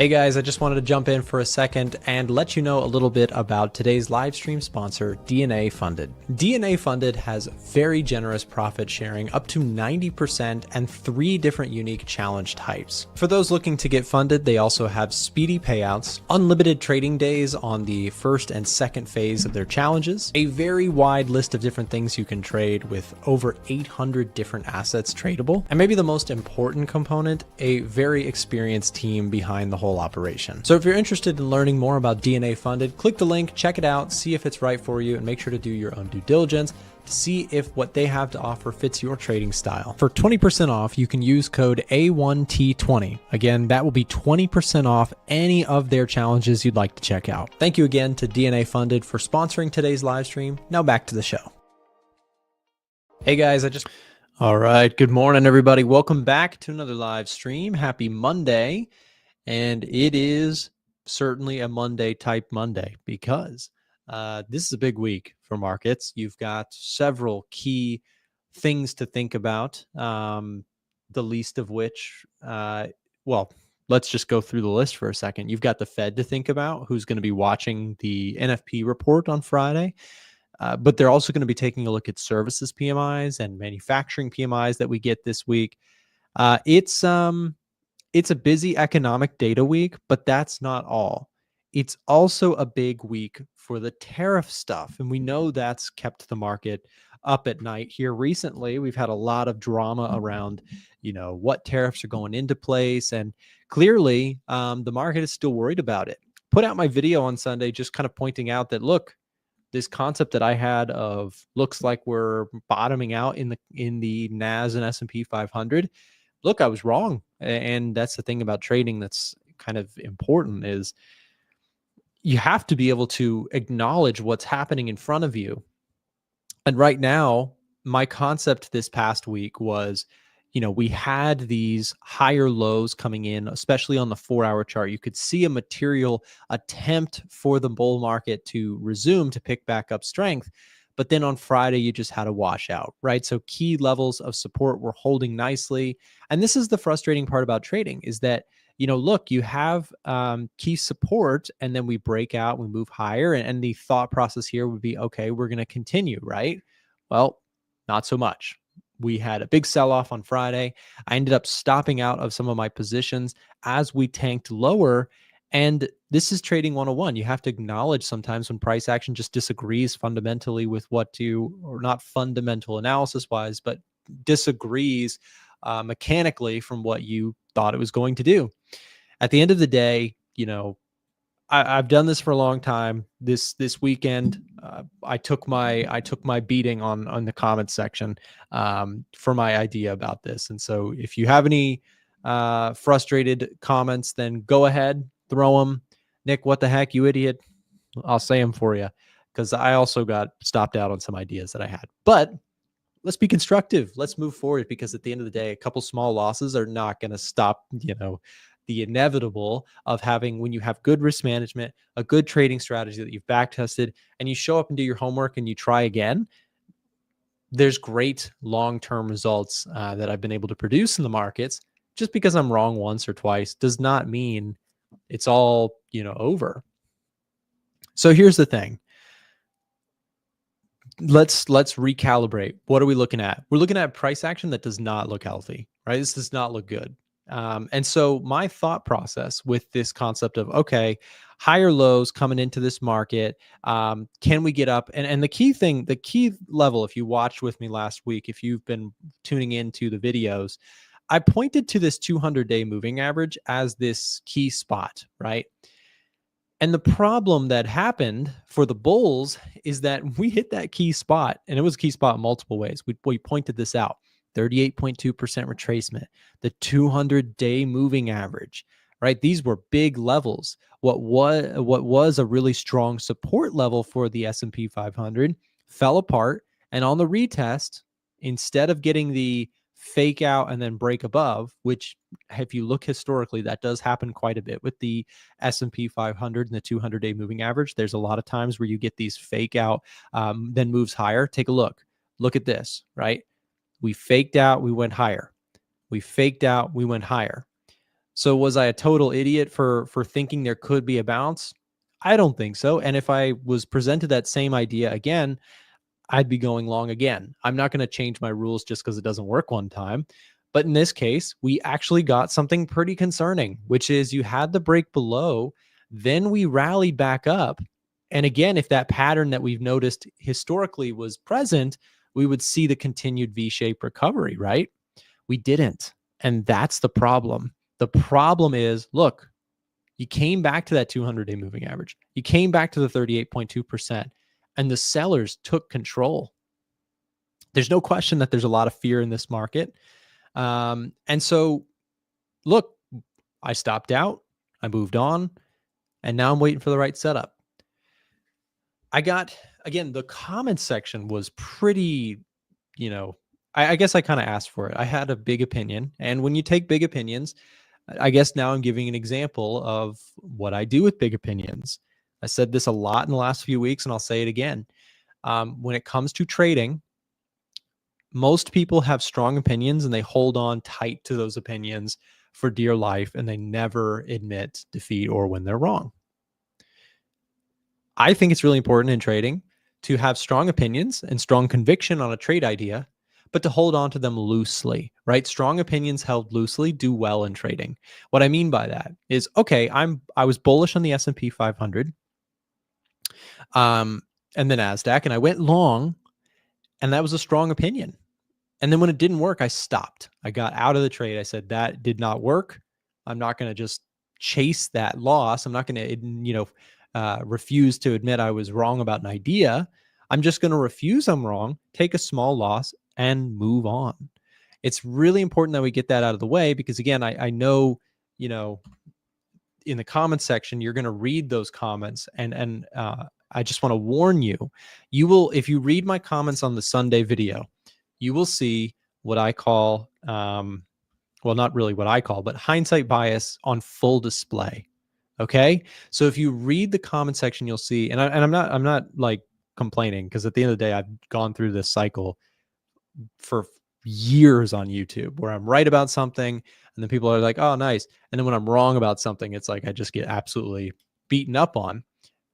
Hey guys, I just wanted to jump in for a second and let you know a little bit about today's live stream sponsor, DNA Funded. DNA Funded has very generous profit sharing up to 90% and 3 different unique challenge types. For those looking to get funded, they also have speedy payouts, unlimited trading days on the first and second phase of their challenges, a very wide list of different things you can trade with over 800 different assets tradable, and maybe the most important component, a very experienced team behind the whole operation. So if you're interested in learning more about DNA Funded, click the link, check it out, see if it's right for you, and make sure to do your own due diligence to see if what they have to offer fits your trading style. For 20% off, you can use code A1T20. Again, that will be 20% off any of their challenges you'd like to check out. Thank you again to DNA Funded for sponsoring today's live stream. Now back to the show. Hey guys, All right, good morning everybody. Welcome back to another live stream. Happy Monday. And it is certainly a Monday type Monday because this is a big week for markets. You've got several key things to think about, the least of which, well, let's just go through the list for a second. You've got the Fed to think about, who's going to be watching the NFP report on Friday. But they're also going to be taking a look at services PMIs and manufacturing PMIs that we get this week. It's a busy economic data week, but that's not all. It's also a big week for the tariff stuff. And we know that's kept the market up at night here recently. We've had a lot of drama around, what tariffs are going into place. And clearly, the market is still worried about it. Put out my video on Sunday just kind of pointing out that, look, this concept that I had of looks like we're bottoming out in the NAS and S&P 500. Look, I was wrong. And that's the thing about trading that's kind of important is you have to be able to acknowledge what's happening in front of you. And right now, my concept this past week was, we had these higher lows coming in, especially on the 4-hour chart. You could see a material attempt for the bull market to resume, to pick back up strength. But then on Friday, you just had a washout, right? So key levels of support were holding nicely. And this is the frustrating part about trading is that, look, you have key support and then we break out, we move higher. And the thought process here would be, okay, we're going to continue, right? Well, not so much. We had a big sell-off on Friday. I ended up stopping out of some of my positions as we tanked lower. And this is trading 101. You have to acknowledge sometimes when price action just disagrees fundamentally with or not fundamental analysis wise, but disagrees mechanically from what you thought it was going to do. At the end of the day, I've done this for a long time. This weekend, I took my beating on the comments section for my idea about this. And so if you have any frustrated comments, then go ahead. Throw them. Nick, what the heck, you idiot. I'll say them for you because I also got stopped out on some ideas that I had. But let's be constructive. Let's move forward because at the end of the day, a couple small losses are not going to stop, the inevitable of having, when you have good risk management, a good trading strategy that you've back tested, and you show up and do your homework and you try again. There's great long-term results that I've been able to produce in the markets. Just because I'm wrong once or twice does not mean it's all, over. So here's the thing. Let's recalibrate. What are we looking at? We're looking at price action that does not look healthy, right? This does not look good. And so my thought process with this concept of, okay, higher lows coming into this market, can we get up? And the key level, if you watched with me last week, if you've been tuning into the videos, I pointed to this 200-day moving average as this key spot, right? And the problem that happened for the bulls is that we hit that key spot, and it was a key spot in multiple ways. We pointed this out. 38.2% retracement, the 200-day moving average, right? These were big levels. What was a really strong support level for the S&P 500 fell apart, and on the retest, instead of getting the fake out and then break above, which if you look historically, that does happen quite a bit with the S&P 500 and the 200-day moving average. There's a lot of times where you get these fake out, then moves higher. Take a look. Look at this, right? We faked out, we went higher. We faked out, we went higher. So was I a total idiot for thinking there could be a bounce? I don't think so. And if I was presented that same idea again, I'd be going long again. I'm not going to change my rules just because it doesn't work one time. But in this case, we actually got something pretty concerning, which is you had the break below, then we rallied back up. And again, if that pattern that we've noticed historically was present, we would see the continued V-shaped recovery, right? We didn't. And that's the problem. The problem is, look, you came back to that 200-day moving average. You came back to the 38.2%, and the sellers took control. There's no question that there's a lot of fear in this market. And so, look, I stopped out, I moved on, and now I'm waiting for the right setup. I got, again, the comments section was pretty, I guess I kind of asked for it. I had a big opinion. And when you take big opinions, I guess now I'm giving an example of what I do with big opinions. I said this a lot in the last few weeks, and I'll say it again. When it comes to trading, most people have strong opinions and they hold on tight to those opinions for dear life, and they never admit defeat or when they're wrong. I think it's really important in trading to have strong opinions and strong conviction on a trade idea, but to hold on to them loosely, right? Strong opinions held loosely do well in trading. What I mean by that is, okay, I was bullish on the S&P 500 and the NASDAQ, and I went long, and that was a strong opinion. And then when it didn't work, I stopped. I got out of the trade. I said, that did not work. I'm not going to just chase that loss. I'm not going to, refuse to admit I was wrong about an idea. I'm just going to refuse I'm wrong, take a small loss, and move on. It's really important that we get that out of the way because, again, I know, in the comments section, you're going to read those comments. And I just want to warn you, if you read my comments on the Sunday video, you will see what I call, well, not really what I call, but hindsight bias on full display. Okay. So if you read the comment section, you'll see, and I'm not like complaining, because at the end of the day, I've gone through this cycle for years on YouTube where I'm right about something and then people are like, oh, nice. And then when I'm wrong about something, it's like I just get absolutely beaten up on.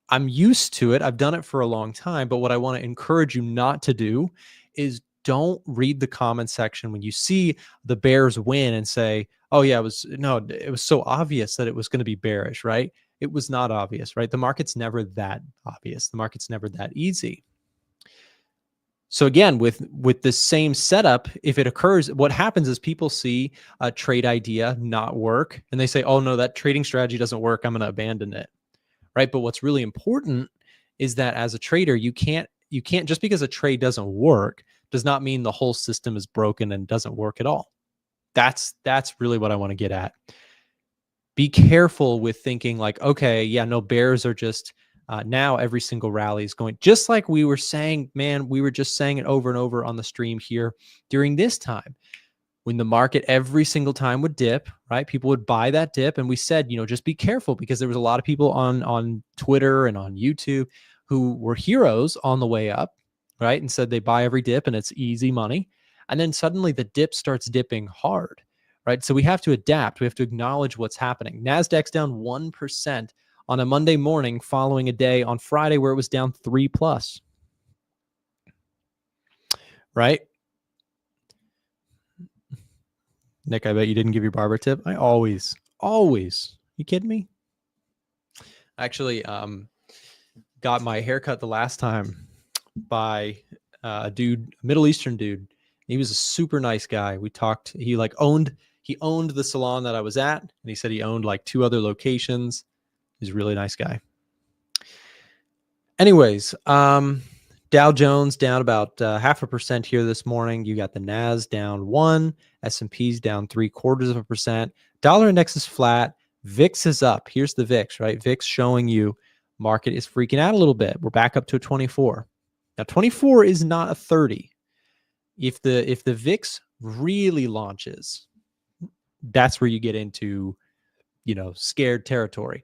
I'm used to it. I've done it for a long time. But what I want to encourage you not to do is don't read the comment section when you see the bears win and say, oh yeah, it was so obvious that it was going to be bearish, right? It was not obvious, right? The market's never that obvious. The market's never that easy. So again, with the same setup, if it occurs, what happens is people see a trade idea not work and they say, oh no, that trading strategy doesn't work, I'm going to abandon it. Right? But what's really important is that as a trader, you can't just because a trade doesn't work does not mean the whole system is broken and doesn't work at all. That's really what I want to get at. Be careful with thinking like, okay, yeah, no, bears are just now every single rally is going, just like we were saying, man, we were just saying it over and over on the stream here during this time. When the market every single time would dip, right? People would buy that dip. And we said, just be careful, because there was a lot of people on Twitter and on YouTube who were heroes on the way up, right? And said they buy every dip and it's easy money. And then suddenly the dip starts dipping hard, right? So we have to adapt. We have to acknowledge what's happening. NASDAQ's down 1% on a Monday morning following a day on Friday where it was down 3+, right? Nick, I bet you didn't give your barber tip. I always. You kidding me? Actually, got my haircut the last time by a Middle Eastern dude. He was a super nice guy. We talked. He owned the salon that I was at, and he said he owned like 2 other locations. He's a really nice guy. Anyways, Dow Jones down about 0.5% here this morning. You got the Nas down 1, S&P's down 0.75%. Dollar index is flat. VIX is up. Here's the VIX, right? VIX showing you market is freaking out a little bit. We're back up to a 24. Now 24 is not a 30. If the VIX really launches, that's where you get into, scared territory.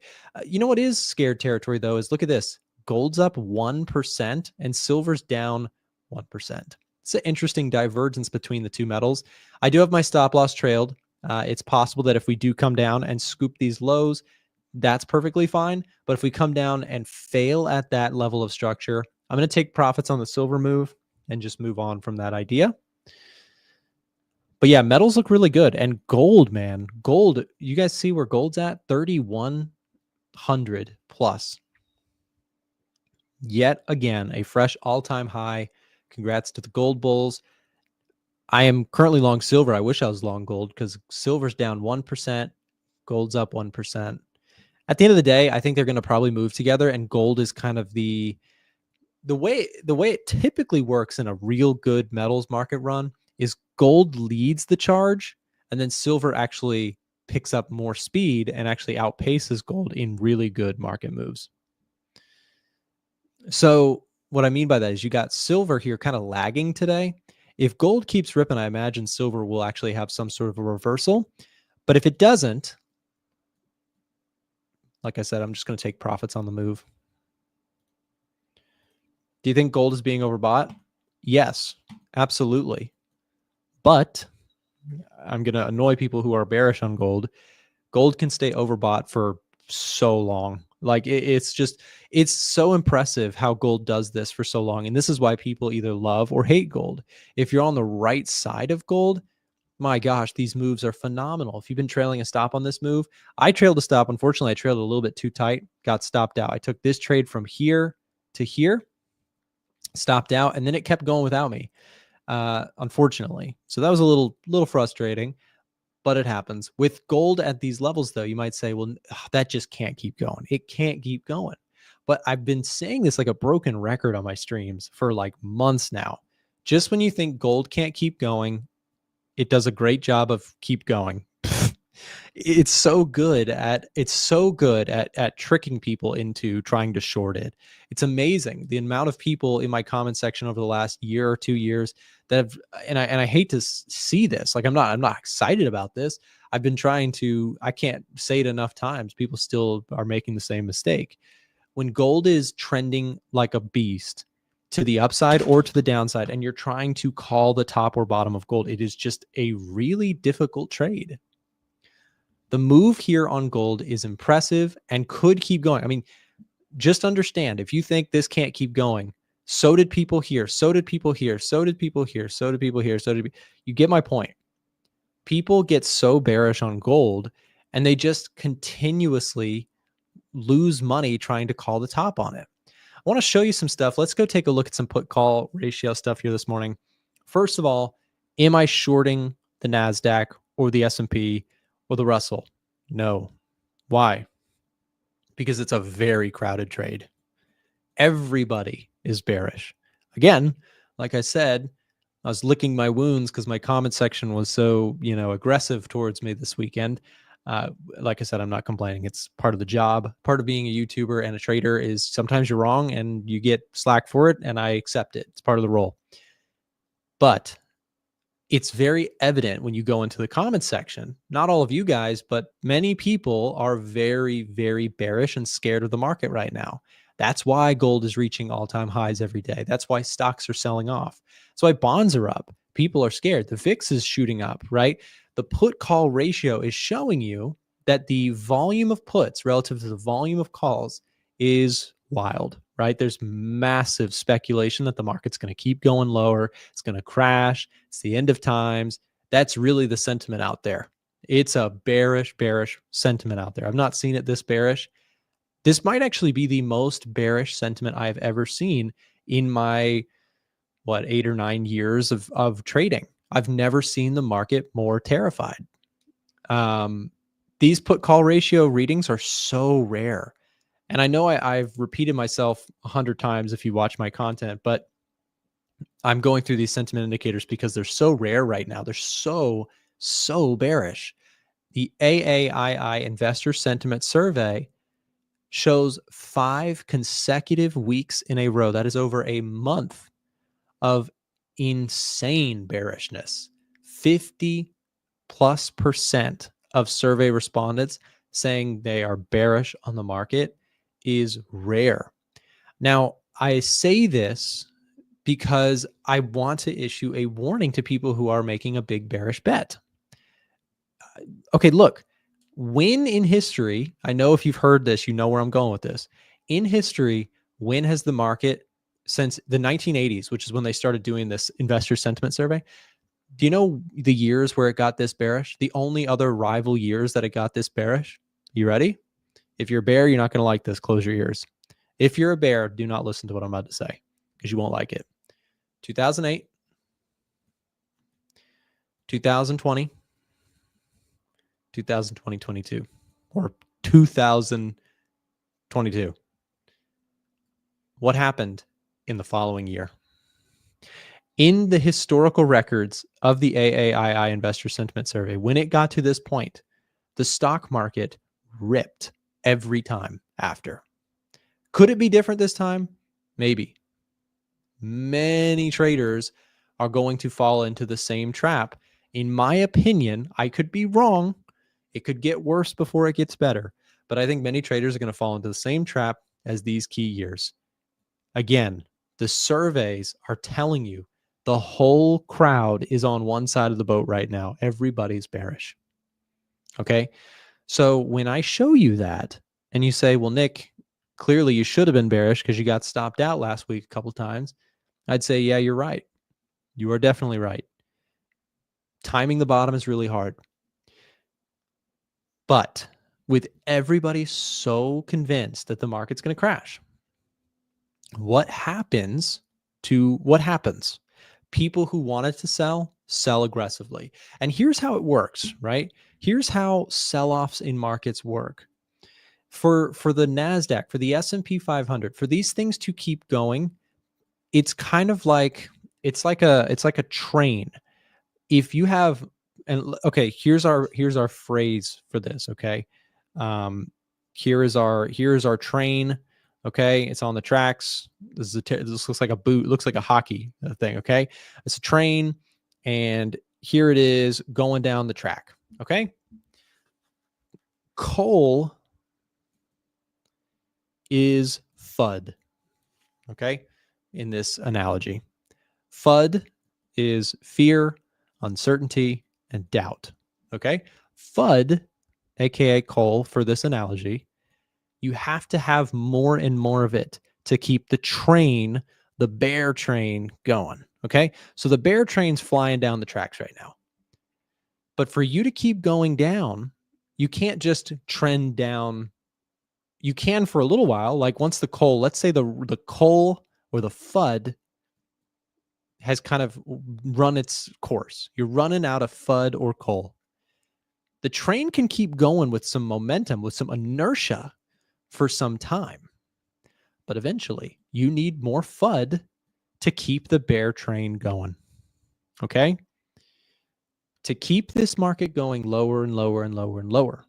What is scared territory though is, look at this. Gold's up 1% and silver's down 1%. It's an interesting divergence between the two metals. I do have my stop loss trailed. It's possible that if we do come down and scoop these lows, that's perfectly fine. But if we come down and fail at that level of structure, I'm going to take profits on the silver move and just move on from that idea. But yeah, metals look really good. And gold, man, gold, you guys see where gold's at? 3,100 plus. Yet again, a fresh all-time high. Congrats to the gold bulls. I am currently long silver. I wish I was long gold because silver's down 1%, gold's up 1%. At the end of the day, I think they're going to probably move together, and gold is kind of the way it typically works in a real good metals market run is gold leads the charge, and then silver actually picks up more speed and actually outpaces gold in really good market moves. So what I mean by that is you got silver here kind of lagging today. If gold keeps ripping, I imagine silver will actually have some sort of a reversal. But if it doesn't, like I said, I'm just going to take profits on the move. Do you think gold is being overbought? Yes, absolutely. But I'm going to annoy people who are bearish on gold. Gold can stay overbought for so long. Like it's so impressive how gold does this for so long. And this is why people either love or hate gold. If you're on the right side of gold, my gosh, these moves are phenomenal. If you've been trailing a stop on this move, I trailed a stop. Unfortunately, I trailed a little bit too tight, got stopped out. I took this trade from here to here, stopped out, and then it kept going without me, unfortunately. So that was a little frustrating, but it happens. With gold at these levels, though, you might say, well, that just can't keep going. It can't keep going. But I've been saying this like a broken record on my streams for like months now. Just when you think gold can't keep going, it does a great job of keep going. It's so good at tricking people into trying to short it. It's amazing the amount of people in my comment section over the last year or 2 years that have, and I hate to see this. Like I'm not excited about this. I've been trying to, I can't say it enough times. People still are making the same mistake. When gold is trending like a beast to the upside or to the downside, and you're trying to call the top or bottom of gold, it is just a really difficult trade. The move here on gold is impressive and could keep going. I mean, just understand, if you think this can't keep going, so did people here, so did people here, so did people here, so did people here, so did you get my point? People get so bearish on gold and they just continuously lose money trying to call the top on it. I want to show you some stuff. Let's go take a look at some put call ratio stuff here this morning. First of all, am I shorting the NASDAQ or the S&P or the Russell? No. Why? Because it's a very crowded trade. Everybody is bearish. Again, like I said, I was licking my wounds because my comment section was so, aggressive towards me this weekend. Like I said, I'm not complaining. It's part of the job. Part of being a YouTuber and a trader is sometimes you're wrong and you get slack for it, and I accept it. It's part of the role. But it's very evident when you go into the comments section. Not all of you guys, but many people are very, very bearish and scared of the market right now. That's why gold is reaching all-time highs every day. That's why stocks are selling off. That's why bonds are up. People are scared. The VIX is shooting up, right? The put-call ratio is showing you that the volume of puts relative to the volume of calls is wild, right? There's massive speculation that the market's going to keep going lower. It's going to crash. It's the end of times. That's really the sentiment out there. It's a bearish sentiment out there. I've not seen it this bearish. This might actually be the most bearish sentiment I've ever seen in my, 8 or 9 years of trading. I've never seen the market more terrified. These put call ratio readings are so rare. And I know I've repeated myself 100 times if you watch my content, but I'm going through these sentiment indicators because they're so rare right now. They're so bearish. The AAII Investor Sentiment Survey shows 5 consecutive weeks in a row. That is over a month of insane bearishness. 50+% of survey respondents saying they are bearish on the market is rare. Now, I say this because I want to issue a warning to people who are making a big bearish bet. Okay, look, when in history, I know if you've heard this, you know where I'm going with this. In history, when has the market, since the 1980s, which is when they started doing this investor sentiment survey, do you know the years where it got this bearish? The only other rival years that it got this bearish? You ready? If you're a bear, you're not going to like this. Close your ears. If you're a bear, do not listen to what I'm about to say because you won't like it. 2008, 2020, 2022, or 2022. What happened in the following year? In the historical records of the AAII Investor Sentiment Survey, when it got to this point, the stock market ripped every time after. Could it be different this time? Maybe. Many traders are going to fall into the same trap. In my opinion, I could be wrong. It could get worse before it gets better. But I think many traders are going to fall into the same trap as these key years. Again, the surveys are telling you the whole crowd is on one side of the boat right now. Everybody's bearish. Okay. So when I show you that and you say, well, Nick, clearly you should have been bearish because you got stopped out last week a couple of times, I'd say, yeah, you're right. You are definitely right. Timing the bottom is really hard. But with everybody so convinced that the market's going to crash, what happens? People who wanted to sell aggressively. And here's how it works, right? Here's how sell-offs in markets work. For the NASDAQ, for the S&P 500, for these things to keep going, it's kind of like it's like a train. If you have, and okay, here's our phrase for this, okay? Here is our train. Okay, it's on the tracks. This looks like a boot. Looks like a hockey thing. Okay, it's a train, and here it is going down the track. Okay, coal is FUD. Okay, in this analogy, FUD is fear, uncertainty, and doubt. Okay, FUD, aka coal, for this analogy, you have to have more and more of it to keep the train, the bear train, going. Okay. So the bear train's flying down the tracks right now. But for you to keep going down, you can't just trend down. You can for a little while. Like once the coal, let's say the coal or the FUD has kind of run its course. You're running out of FUD or coal. The train can keep going with some momentum, with some inertia for some time. But eventually, you need more FUD to keep the bear train going. Okay? To keep this market going lower and lower and lower and lower.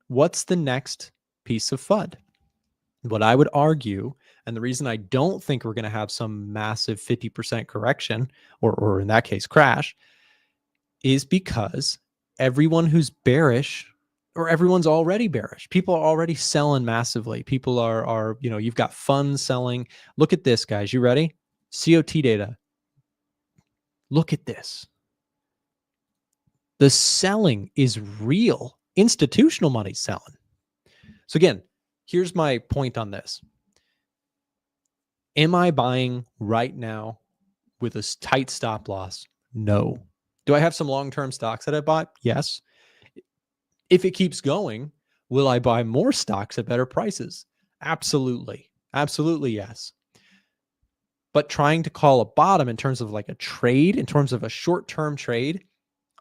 What's the next piece of FUD? What I would argue, and the reason I don't think we're going to have some massive 50% correction, or in that case, crash, is because everyone who's bearish, or everyone's already bearish. People are already selling massively. People are, you've got funds selling. Look at this, guys. You ready? COT data. Look at this. The selling is real. Institutional money's selling. So again, here's my point on this. Am I buying right now with a tight stop loss? No. Do I have some long-term stocks that I bought? Yes. If it keeps going, will I buy more stocks at better prices? Absolutely. Absolutely, yes. But trying to call a bottom in terms of like a trade, in terms of a short-term trade,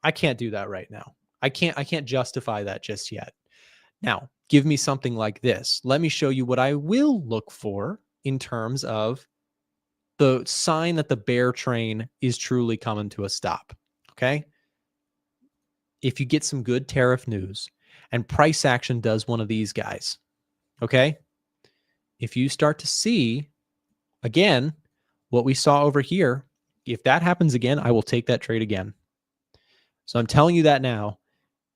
I can't do that right now. I can't justify that just yet. Now, give me something like this. Let me show you what I will look for in terms of the sign that the bear train is truly coming to a stop. Okay. If you get some good tariff news and price action does one of these guys, okay. If you start to see again what we saw over here, if that happens again, I will take that trade again. So I'm telling you that now.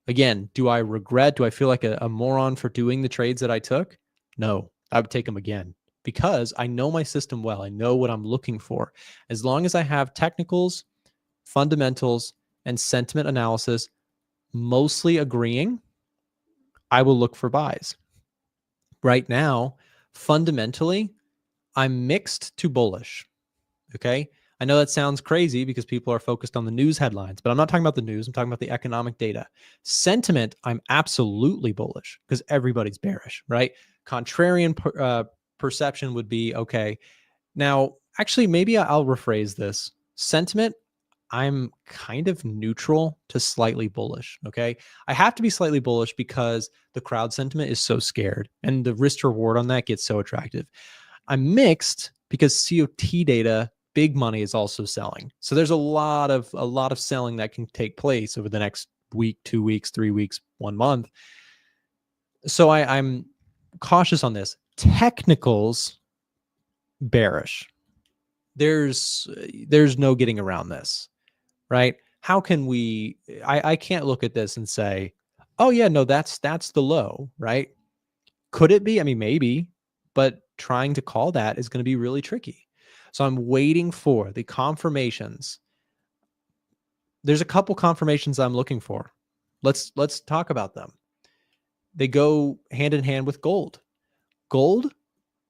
Again, do I regret? Do I feel like a moron for doing the trades that I took? No, I would take them again because I know my system well. I know what I'm looking for. As long as I have technicals, fundamentals, and sentiment analysis mostly agreeing, I will look for buys. Right now, fundamentally, I'm mixed to bullish. Okay. I know that sounds crazy because people are focused on the news headlines, but I'm not talking about the news. I'm talking about the economic data. Sentiment, I'm absolutely bullish because everybody's bearish, right? Contrarian perception would be okay. Now, actually, maybe I'll rephrase this. Sentiment, I'm kind of neutral to slightly bullish. Okay. I have to be slightly bullish because the crowd sentiment is so scared and the risk to reward on that gets so attractive. I'm mixed because COT data, big money is also selling. So there's a lot of selling that can take place over the next week, 2 weeks, 3 weeks, 1 month. So I'm cautious on this. Technicals, bearish. There's no getting around this, right? How can we? I can't look at this and say, oh yeah, no, that's the low, right? Could it be? I mean, maybe, but trying to call that is going to be really tricky. So I'm waiting for the confirmations. There's a couple confirmations I'm looking for. Let's talk about them. They go hand in hand with gold. Gold,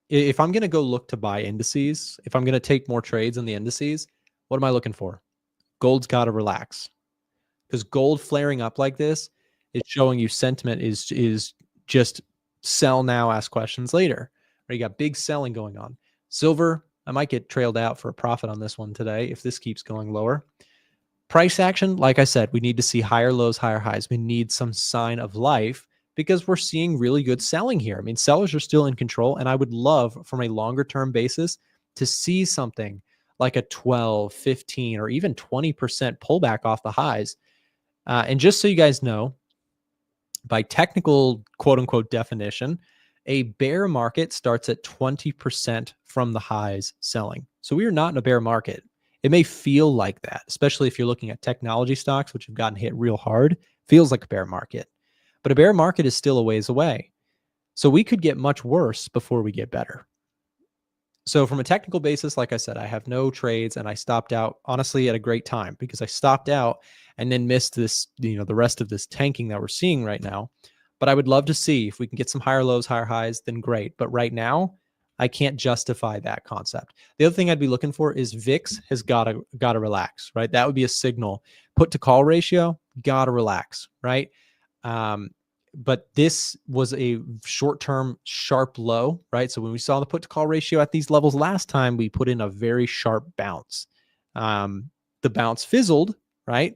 if I'm going to go look to buy indices, if I'm going to take more trades in the indices, what am I looking for? Gold's got to relax. Because gold flaring up like this is showing you sentiment is just sell now, ask questions later. Or you got big selling going on. Silver, I might get trailed out for a profit on this one today if this keeps going lower. Price action, like I said, we need to see higher lows, higher highs. We need some sign of life because we're seeing really good selling here. I mean, sellers are still in control, and I would love from a longer term basis to see something like a 12, 15, or even 20% pullback off the highs. And just so you guys know, by technical quote unquote definition, a bear market starts at 20% from the highs selling. So we are not in a bear market. It may feel like that, especially if you're looking at technology stocks, which have gotten hit real hard, feels like a bear market. But a bear market is still a ways away. So we could get much worse before we get better. So from a technical basis, like I said, I have no trades and I stopped out honestly at a great time because I stopped out and then missed this, the rest of this tanking that we're seeing right now. But I would love to see if we can get some higher lows, higher highs, then great. But right now, I can't justify that concept. The other thing I'd be looking for is VIX has got to relax, right? That would be a signal. Put to call ratio, got to relax, right? But this was a short-term sharp low, right? So when we saw the put to call ratio at these levels last time, we put in a very sharp bounce. The bounce fizzled, right?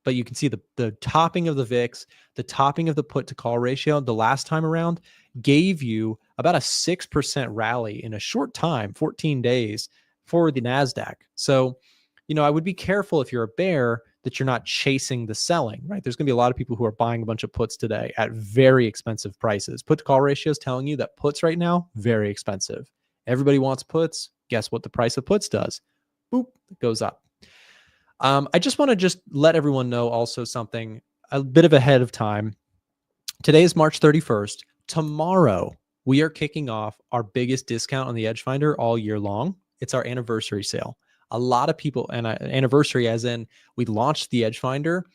But you can see the topping of the VIX, the topping of the put to call ratio the last time around gave you about a 6% rally in a short time, 14 days for the NASDAQ. So, I would be careful if you're a bear that you're not chasing the selling, right? There's going to be a lot of people who are buying a bunch of puts today at very expensive prices. Put to call ratio is telling you that puts right now, very expensive. Everybody wants puts. Guess what the price of puts does? Boop, it goes up. I just want to let everyone know also something a bit of ahead of time. Today is March 31st. Tomorrow, we are kicking off our biggest discount on the Edge Finder all year long. It's our anniversary sale. A lot of people, and anniversary as in we launched the Edge Finder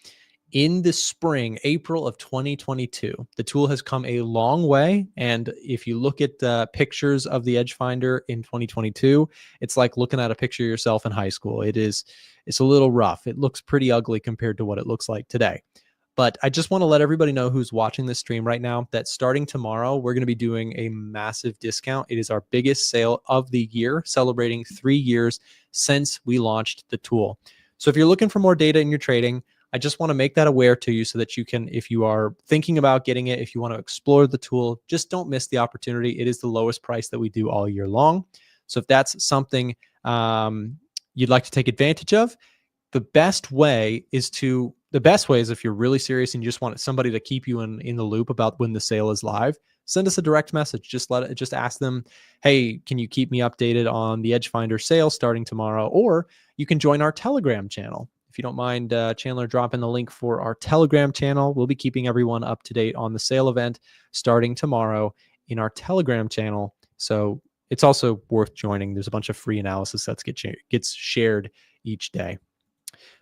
in the spring, April of 2022. The tool has come a long way. And if you look at pictures of the Edge Finder in 2022, it's like looking at a picture of yourself in high school. It's a little rough. It looks pretty ugly compared to what it looks like today. But I just want to let everybody know who's watching this stream right now that starting tomorrow, we're going to be doing a massive discount. It is our biggest sale of the year, celebrating 3 years since we launched the tool. So if you're looking for more data in your trading, I just want to make that aware to you so that you can, if you are thinking about getting it, if you want to explore the tool, just don't miss the opportunity. It is the lowest price that we do all year long. So if that's something you'd like to take advantage of, the best way is if you're really serious and you just want somebody to keep you in the loop about when the sale is live, send us a direct message. Just ask them, hey, can you keep me updated on the Edge Finder sale starting tomorrow? Or you can join our Telegram channel. If you don't mind, Chandler, dropping the link for our Telegram channel. We'll be keeping everyone up to date on the sale event starting tomorrow in our Telegram channel. So it's also worth joining. There's a bunch of free analysis that gets shared each day.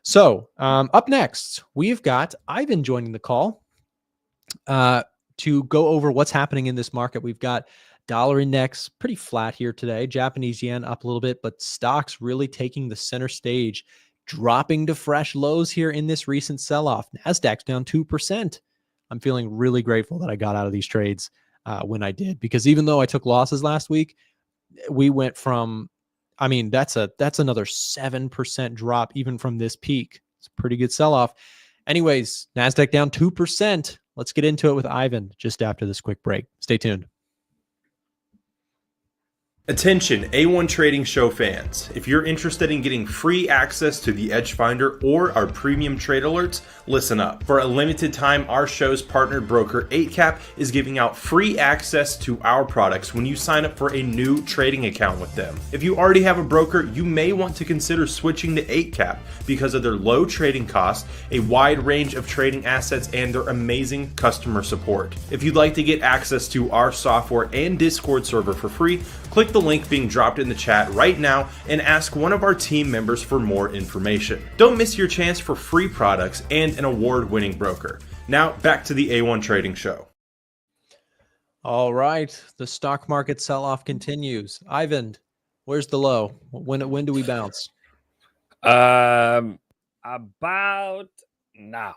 So up next, we've got Ivan joining the call to go over what's happening in this market. We've got dollar index pretty flat here today. Japanese yen up a little bit, but stocks really taking the center stage, dropping to fresh lows here in this recent sell-off. Nasdaq's down 2%. I'm feeling really grateful that I got out of these trades when I did, because even though I took losses last week, we went from, I mean, that's another 7% drop even from this peak. It's a pretty good sell-off. Anyways, Nasdaq down 2%. Let's get into it with Ivan just after this quick break. Stay tuned. Attention A1 Trading Show fans. If you're interested in getting free access to the Edge Finder or our premium trade alerts, listen up. For a limited time, our show's partnered broker 8cap is giving out free access to our products when you sign up for a new trading account with them. If you already have a broker, you may want to consider switching to 8cap because of their low trading costs, a wide range of trading assets, and their amazing customer support. If you'd like to get access to our software and Discord server for free, click the link being dropped in the chat right now and ask one of our team members for more information. Don't miss your chance for free products and an award-winning broker. Now back to the A1 Trading Show. All right, the stock market sell-off continues. Ivan, where's the low? When do we bounce? About now.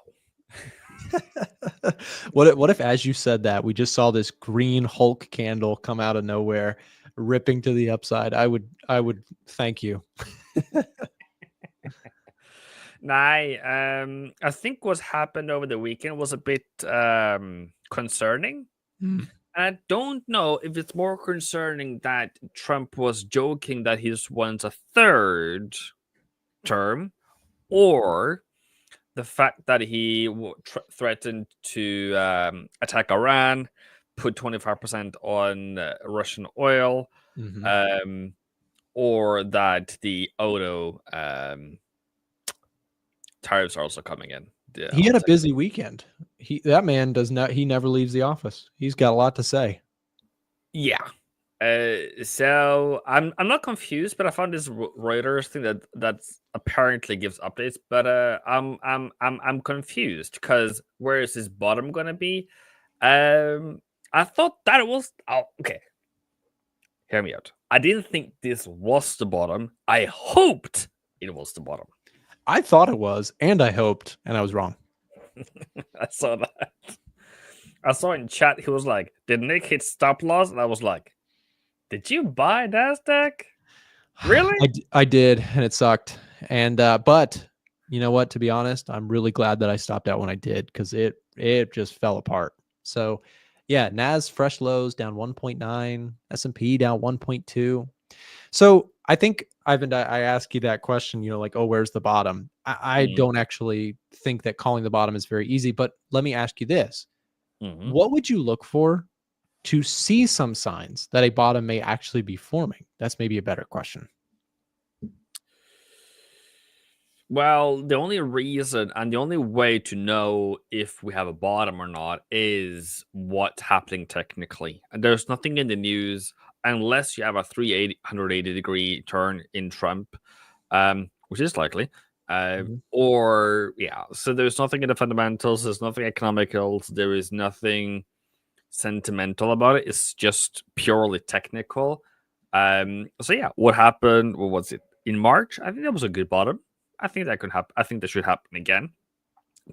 What if, as you said that, we just saw this green Hulk candle come out of nowhere, ripping to the upside? I would thank you. I think what's happened over the weekend was a bit concerning. And I don't know if it's more concerning that Trump was joking that he wants a third term, or the fact that he threatened to attack Iran, put 25% on Russian oil, or that the auto tariffs are also coming in. He had a busy weekend. That man he never leaves the office. He's got a lot to say. Yeah. So I'm not confused, but I found this Reuters thing that apparently gives updates. But I'm confused because where is his bottom gonna be? I thought that it was okay. Hear me out. I didn't think this was the bottom. I hoped it was the bottom. I thought it was, and I hoped, and I was wrong. I saw that. I saw in chat he was like, "Did Nick hit stop loss?" And I was like, "Did you buy Nasdaq? Really?" I did, and it sucked. And but you know what? To be honest, I'm really glad that I stopped out when I did, because it just fell apart. So yeah, Nas fresh lows down 1.9, S&P down 1.2. So I think, Ivan, I ask you that question, like, oh, where's the bottom? I don't actually think that calling the bottom is very easy, but let me ask you this. What would you look for to see some signs that a bottom may actually be forming? That's maybe a better question. Well, the only reason and the only way to know if we have a bottom or not is what's happening technically. And there's nothing in the news unless you have a 180-degree turn in Trump, which is likely. Or, yeah, so there's nothing in the fundamentals. There's nothing economical. There is nothing sentimental about it. It's just purely technical. So, yeah, what happened? What was it? In March? I think that was a good bottom. I think that could happen. I think that should happen again.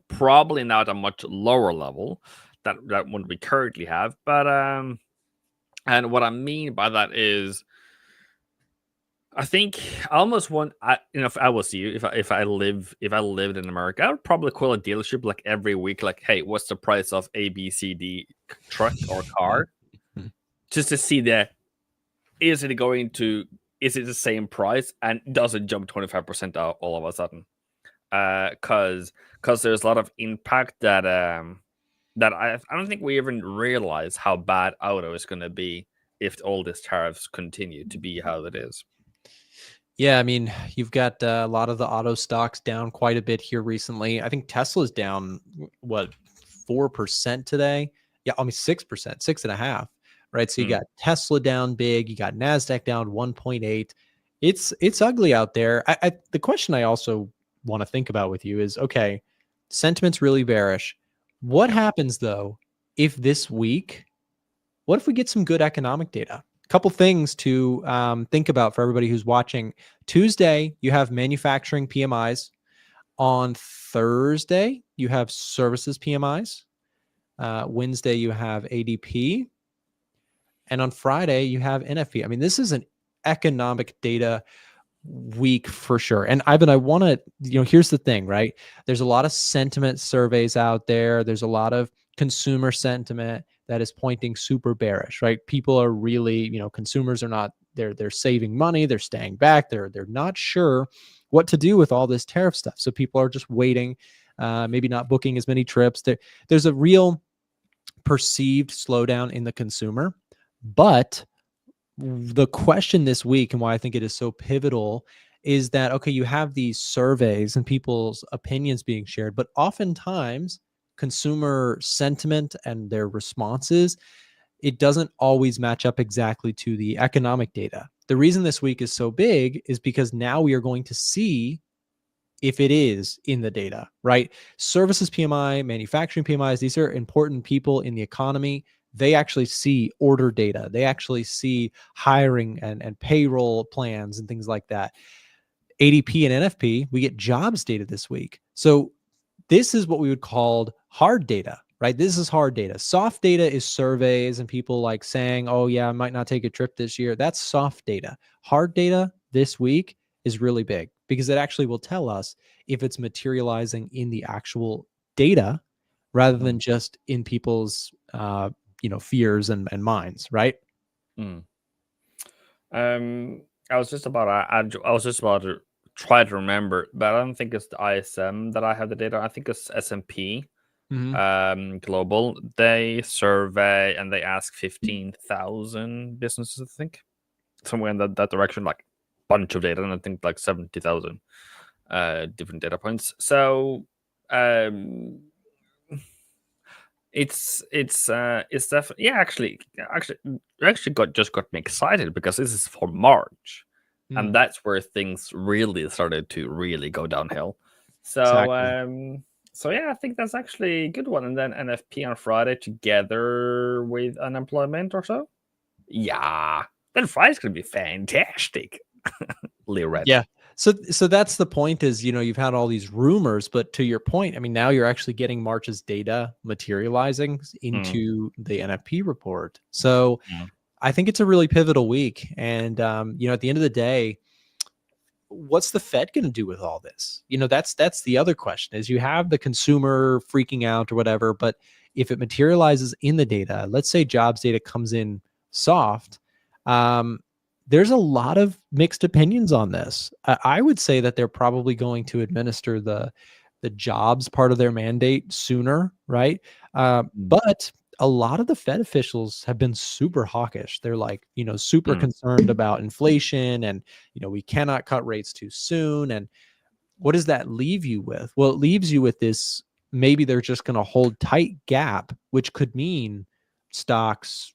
Probably not at a much lower level that one we currently have. But and what I mean by that is, I think I almost want. If I was you, if I lived in America, I would probably call a dealership like every week, like, "Hey, what's the price of ABCD truck or car?" Just to see is it the same price, and does it jump 25% out all of a sudden? Because there's a lot of impact that I don't think we even realize how bad auto is going to be if all these tariffs continue to be how it is. Yeah, I mean, you've got a lot of the auto stocks down quite a bit here recently. I think Tesla's down, 4% today? Yeah, I mean, 6%, 6.5%, right? So you got Tesla down big. You got NASDAQ down 1.8. It's ugly out there. The question I also want to think about with you is, okay, sentiment's really bearish. What happens though if this week, what if we get some good economic data? Couple things to think about for everybody who's watching. Tuesday, you have manufacturing PMIs. On Thursday, you have services PMIs. Wednesday, you have ADP. And on Friday, you have NFP. I mean, this is an economic data week for sure. And Ivan, I want to, here's the thing, right? There's a lot of sentiment surveys out there. There's a lot of consumer sentiment that is pointing super bearish, right? People are really, consumers are not, they're saving money, they're staying back, they're not sure what to do with all this tariff stuff. So people are just waiting, maybe not booking as many trips. There's a real perceived slowdown in the consumer. But the question this week, and why I think it is so pivotal, is that, okay, you have these surveys and people's opinions being shared, but oftentimes consumer sentiment and their responses, it doesn't always match up exactly to the economic data. The reason this week is so big is because now we are going to see if it is in the data, right? Services PMI, manufacturing PMIs, these are important people in the economy. They actually see order data. They actually see hiring and payroll plans and things like that. ADP and NFP, we get jobs data this week. So this is what we would call hard data, right? This is hard data. Soft data is surveys and people like saying, oh yeah, I might not take a trip this year. That's soft data. Hard data this week is really big because it actually will tell us if it's materializing in the actual data rather than just in people's fears and minds, right? I was just about to try to remember, but I don't think it's the ISM that I have the data. I think it's S&P Global. They survey and they ask 15,000 businesses, I think, somewhere in that direction, like bunch of data, and I think like 70,000 different data points. So it's definitely, yeah, actually got me excited because this is for March, and that's where things really started to really go downhill. So Exactly. so yeah, I think that's actually a good one. And then NFP on Friday together with unemployment or so. Yeah, then Friday's gonna be fantastic. Red. Yeah. So that's the point is, you've had all these rumors, but to your point, I mean, now you're actually getting March's data materializing into the NFP report. So I think it's a really pivotal week. And, at the end of the day, what's the Fed going to do with all this? That's the other question is you have the consumer freaking out or whatever, but if it materializes in the data, let's say jobs data comes in soft, there's a lot of mixed opinions on this. I would say that they're probably going to administer the jobs part of their mandate sooner, right? But a lot of the Fed officials have been super hawkish. They're like, super concerned about inflation and, we cannot cut rates too soon. And what does that leave you with? Well, it leaves you with this, maybe they're just going to hold tight gap, which could mean stocks,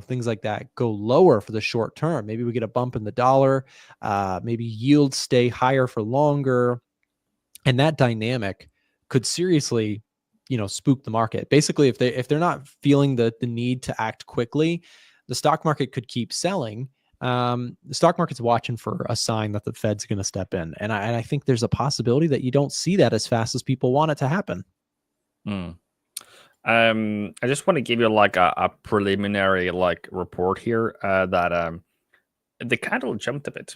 things like that go lower for the short term. Maybe we get a bump in the dollar, maybe yields stay higher for longer. And that dynamic could seriously, spook the market. Basically, if they're not feeling the need to act quickly, the stock market could keep selling. The stock market's watching for a sign that the Fed's going to step in. And I think there's a possibility that you don't see that as fast as people want it to happen. I just want to give you like a preliminary report here that the candle jumped a bit.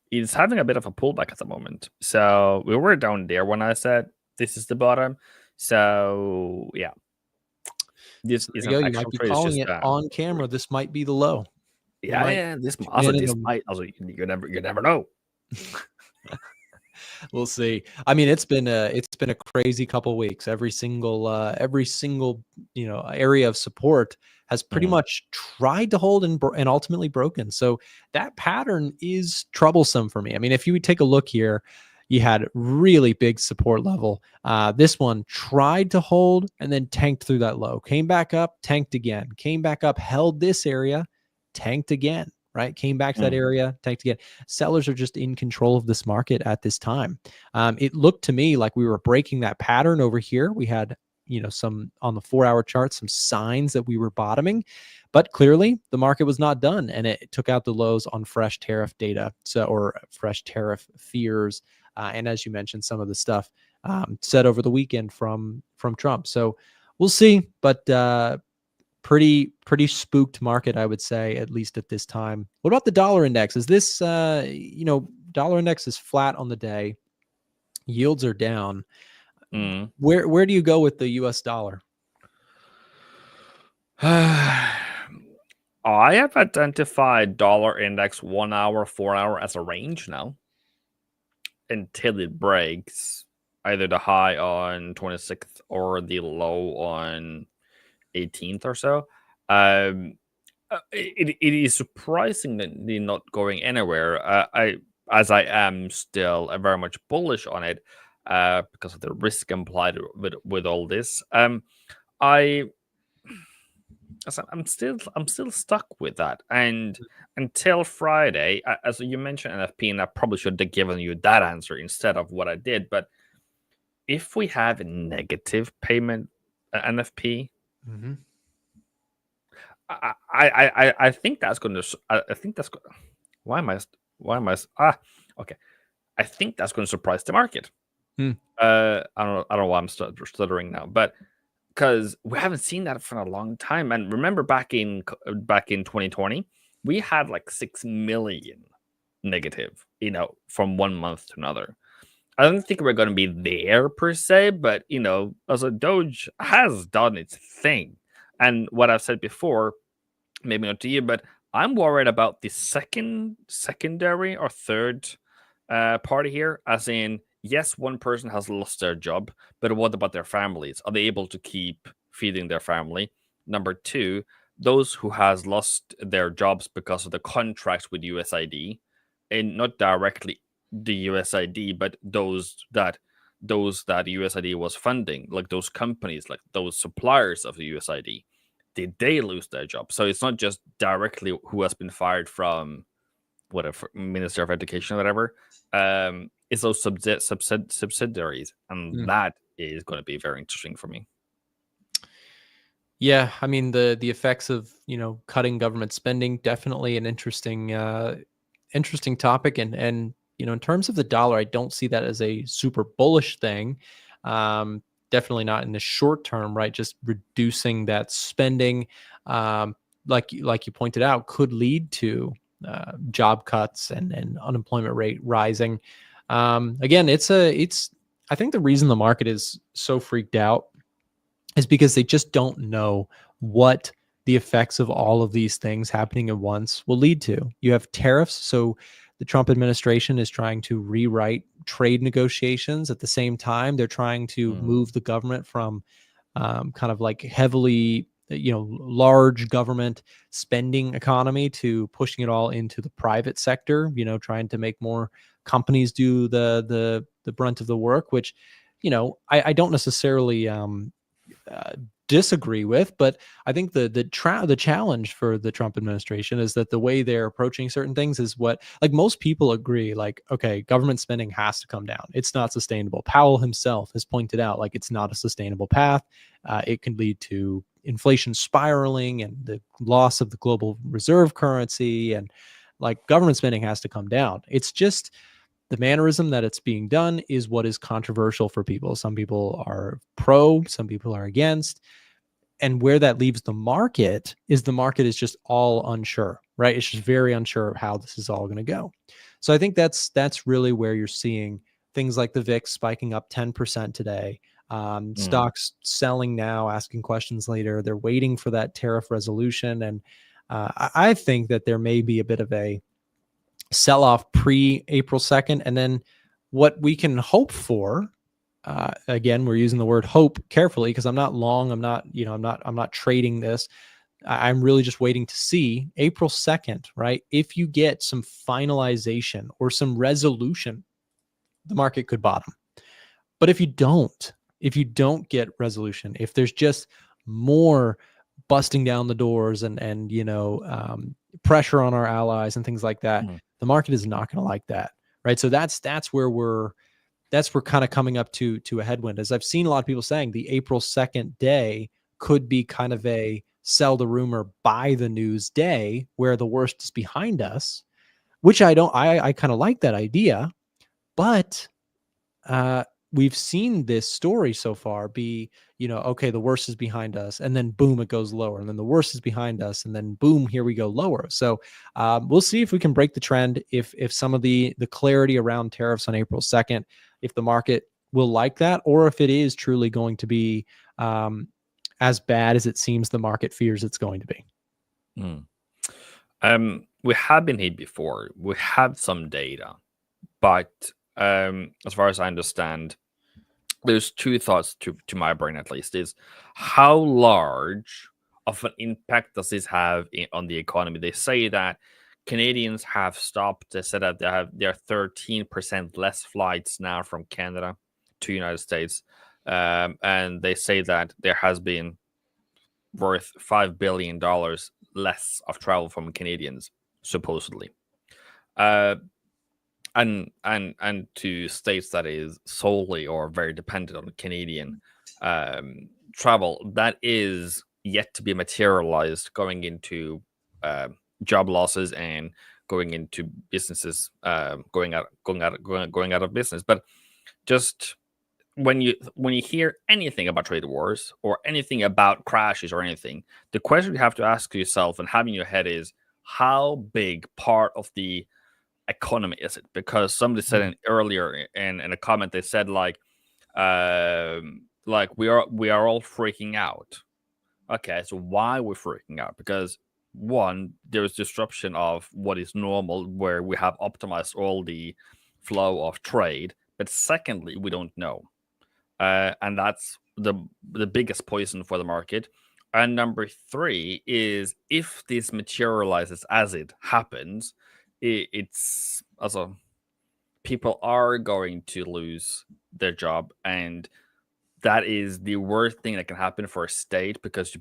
It's having a bit of a pullback at the moment. So we were down there when I said this is the bottom. So yeah, this is you might be calling it on camera. This might be the low. Yeah, this might. Also, you never know. We'll see. I mean, it's been a crazy couple weeks. Every single area of support has pretty much tried to hold and ultimately broken. So that pattern is troublesome for me. I mean, if you would take a look here, you had really big support level. This one tried to hold and then tanked through that low, came back up, tanked again, came back up, held this area, tanked again. right? Came back to that area, tanked again. Sellers are just in control of this market at this time. It looked to me like we were breaking that pattern over here. We had, some on the 4-hour chart, some signs that we were bottoming, but clearly the market was not done, and it took out the lows on fresh tariff data, or fresh tariff fears, and as you mentioned, some of the stuff said over the weekend from Trump. So we'll see, but pretty spooked market, I would say, at least at this time. What about the dollar index? Is this dollar index is flat on the day, yields are down. Where do you go with the US dollar? I have identified dollar index 1 hour, 4 hour as a range now until it breaks either the high on 26th or the low on 18th or so. It is surprisingly not going anywhere. I am still very much bullish on it because of the risk implied with all this. I'm still stuck with that, and until Friday, as you mentioned NFP, and I probably should have given you that answer instead of what I did. But if we have a negative payment NFP, I think that's going to. I think that's. Why am I? Okay. I think that's going to surprise the market. I don't know why I'm stuttering now, but because we haven't seen that for a long time. And remember, back in 2020, we had like 6 million negative, from one month to another. I don't think we're going to be there per se, but as a Doge has done its thing. And what I've said before, maybe not to you, but I'm worried about the secondary or third party here, as in, yes, one person has lost their job, but what about their families? Are they able to keep feeding their family? Number two, those who has lost their jobs because of the contracts with USID, and not directly the USID, but those that USID was funding, like those companies, like those suppliers of the USID, did they lose their job? So it's not just directly who has been fired from whatever Minister of Education or whatever. It's those subsidiaries, and that is going to be very interesting for me. Yeah, I mean the effects of cutting government spending, definitely an interesting topic, and in terms of the dollar, I don't see that as a super bullish thing. Definitely not in the short term, right? Just reducing that spending, like you pointed out, could lead to job cuts and unemployment rate rising. Again, I think the reason the market is so freaked out is because they just don't know what the effects of all of these things happening at once will lead to. You have tariffs, so the Trump administration is trying to rewrite trade negotiations. At the same time, they're trying to move the government from kind of like heavily, large government spending economy to pushing it all into the private sector, trying to make more companies do the brunt of the work, which, I don't necessarily disagree with, but I think the challenge for the Trump administration is that the way they're approaching certain things is what, like, most people agree, like, okay, government spending has to come down. It's not sustainable. Powell himself has pointed out, like, it's not a sustainable path. It can lead to inflation spiraling and the loss of the global reserve currency, and like government spending has to come down. It's just the mannerism that it's being done is what is controversial for people. Some people are pro, some people are against. And where that leaves the market is just all unsure, right? It's just very unsure of how this is all going to go. So I think that's really where you're seeing things like the VIX spiking up 10% today. Stocks selling now, asking questions later. They're waiting for that tariff resolution. And I think that there may be a bit of a sell-off pre-April 2nd. And then what we can hope for, again, we're using the word hope carefully because I'm not long. I'm not trading this. I'm really just waiting to see April 2nd, right? If you get some finalization or some resolution, the market could bottom. But if you don't get resolution, if there's just more busting down the doors and pressure on our allies and things like that. Mm. The market is not going to like that, right? So that's where we're kind of coming up to a headwind. As I've seen a lot of people saying, the April 2nd day could be kind of a sell the rumor, buy the news day, where the worst is behind us, which I kind of like that idea, but we've seen this story so far be, okay, the worst is behind us, and then boom, it goes lower, and then the worst is behind us, and then boom, here we go lower. So we'll see if we can break the trend, if some of the clarity around tariffs on April 2nd, if the market will like that, or if it is truly going to be as bad as it seems the market fears it's going to be. We have been here before. We have some data, but as far as I understand, there's two thoughts to my brain, at least, is how large of an impact does this have on the economy? They say that Canadians have stopped. They said that there are 13% less flights now from Canada to United States, and they say that there has been worth $5 billion less of travel from Canadians, supposedly. And to states that is solely or very dependent on Canadian travel, that is yet to be materialized, going into job losses and going into businesses going out of business. But just when you hear anything about trade wars or anything about crashes or anything, the question you have to ask yourself and have in your head is, how big part of the economy is it? Because somebody said earlier in a comment, they said like we are all freaking out. Okay, so why we're freaking out? Because one, there is disruption of what is normal, where we have optimized all the flow of trade. But secondly, we don't know, and that's the biggest poison for the market. And number three is, if this materializes as it happens, it's also, people are going to lose their job, and that is the worst thing that can happen for a state, because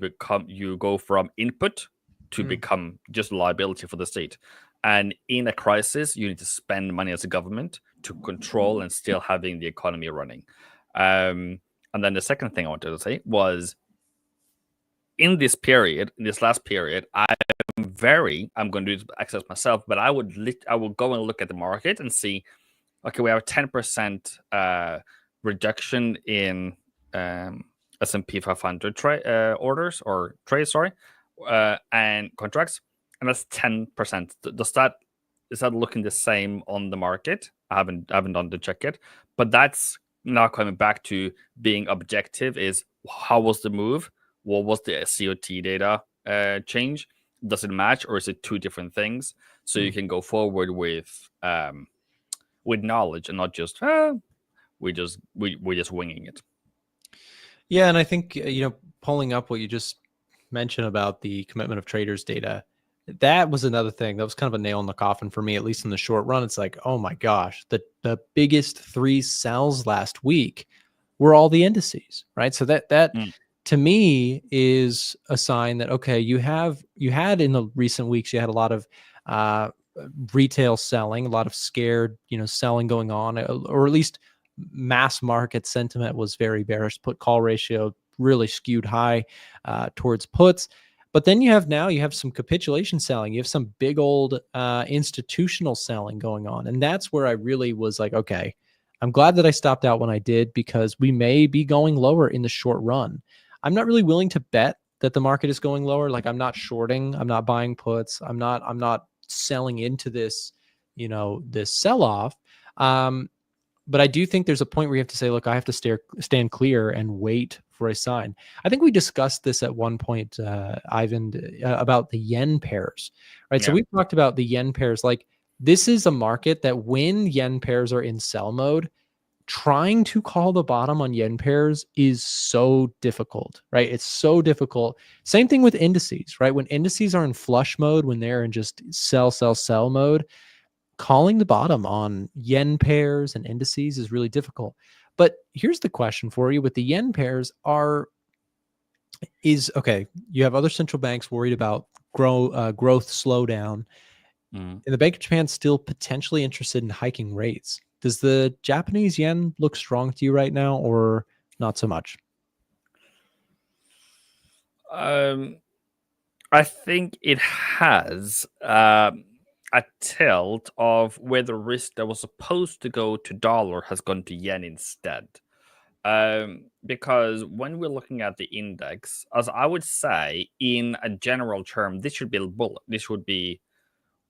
you go from input to become just liability for the state. And in a crisis, you need to spend money as a government to control and still having the economy running. And then the second thing I wanted to say was, in this last period, I'm going to do access myself, but I will go and look at the market and see, okay, we have a 10% reduction in SP500 orders or trades, and contracts, and that's 10%. Is that looking the same on the market? I haven't done the check yet, but that's now coming back to being objective. Is how was the move? What was the COT data change? Does it match, or is it two different things? So you can go forward with knowledge and not just we're just winging it. Yeah, and I think pulling up what you just mentioned about the commitment of traders data, that was another thing that was kind of a nail in the coffin for me, at least in the short run. It's like, oh my gosh, the biggest three sells last week were all the indices, right? So that to me is a sign that, okay, you had in the recent weeks, you had a lot of retail selling, a lot of scared, selling going on, or at least mass market sentiment was very bearish. Put call ratio really skewed high towards puts. But then you have some capitulation selling. You have some big old institutional selling going on. And that's where I really was like, okay, I'm glad that I stopped out when I did, because we may be going lower in the short run. I'm not really willing to bet that the market is going lower. Like, I'm not shorting, I'm not buying puts, I'm not selling into this, this sell-off. But I do think there's a point where you have to say, look, I have to stand clear and wait for a sign. I think we discussed this at one point, Ivan, about the yen pairs, right? Yeah. So we've talked about the yen pairs. Like, this is a market that when yen pairs are in sell mode, trying to call the bottom on yen pairs is so difficult, right? It's so difficult. Same thing with indices, right? When indices are in flush mode, when they're in just sell mode, calling the bottom on yen pairs and indices is really difficult. But here's the question for you with the yen pairs okay, you have other central banks worried about growth slowdown, Mm. and the Bank of Japan's still potentially interested in hiking rates. Does the Japanese yen look strong to you right now, or not so much? Um, I think it has a tilt of where the risk that was supposed to go to dollar has gone to yen instead. Because when we're looking at the index, as I would say, in a general term, this should be a bullet. This would be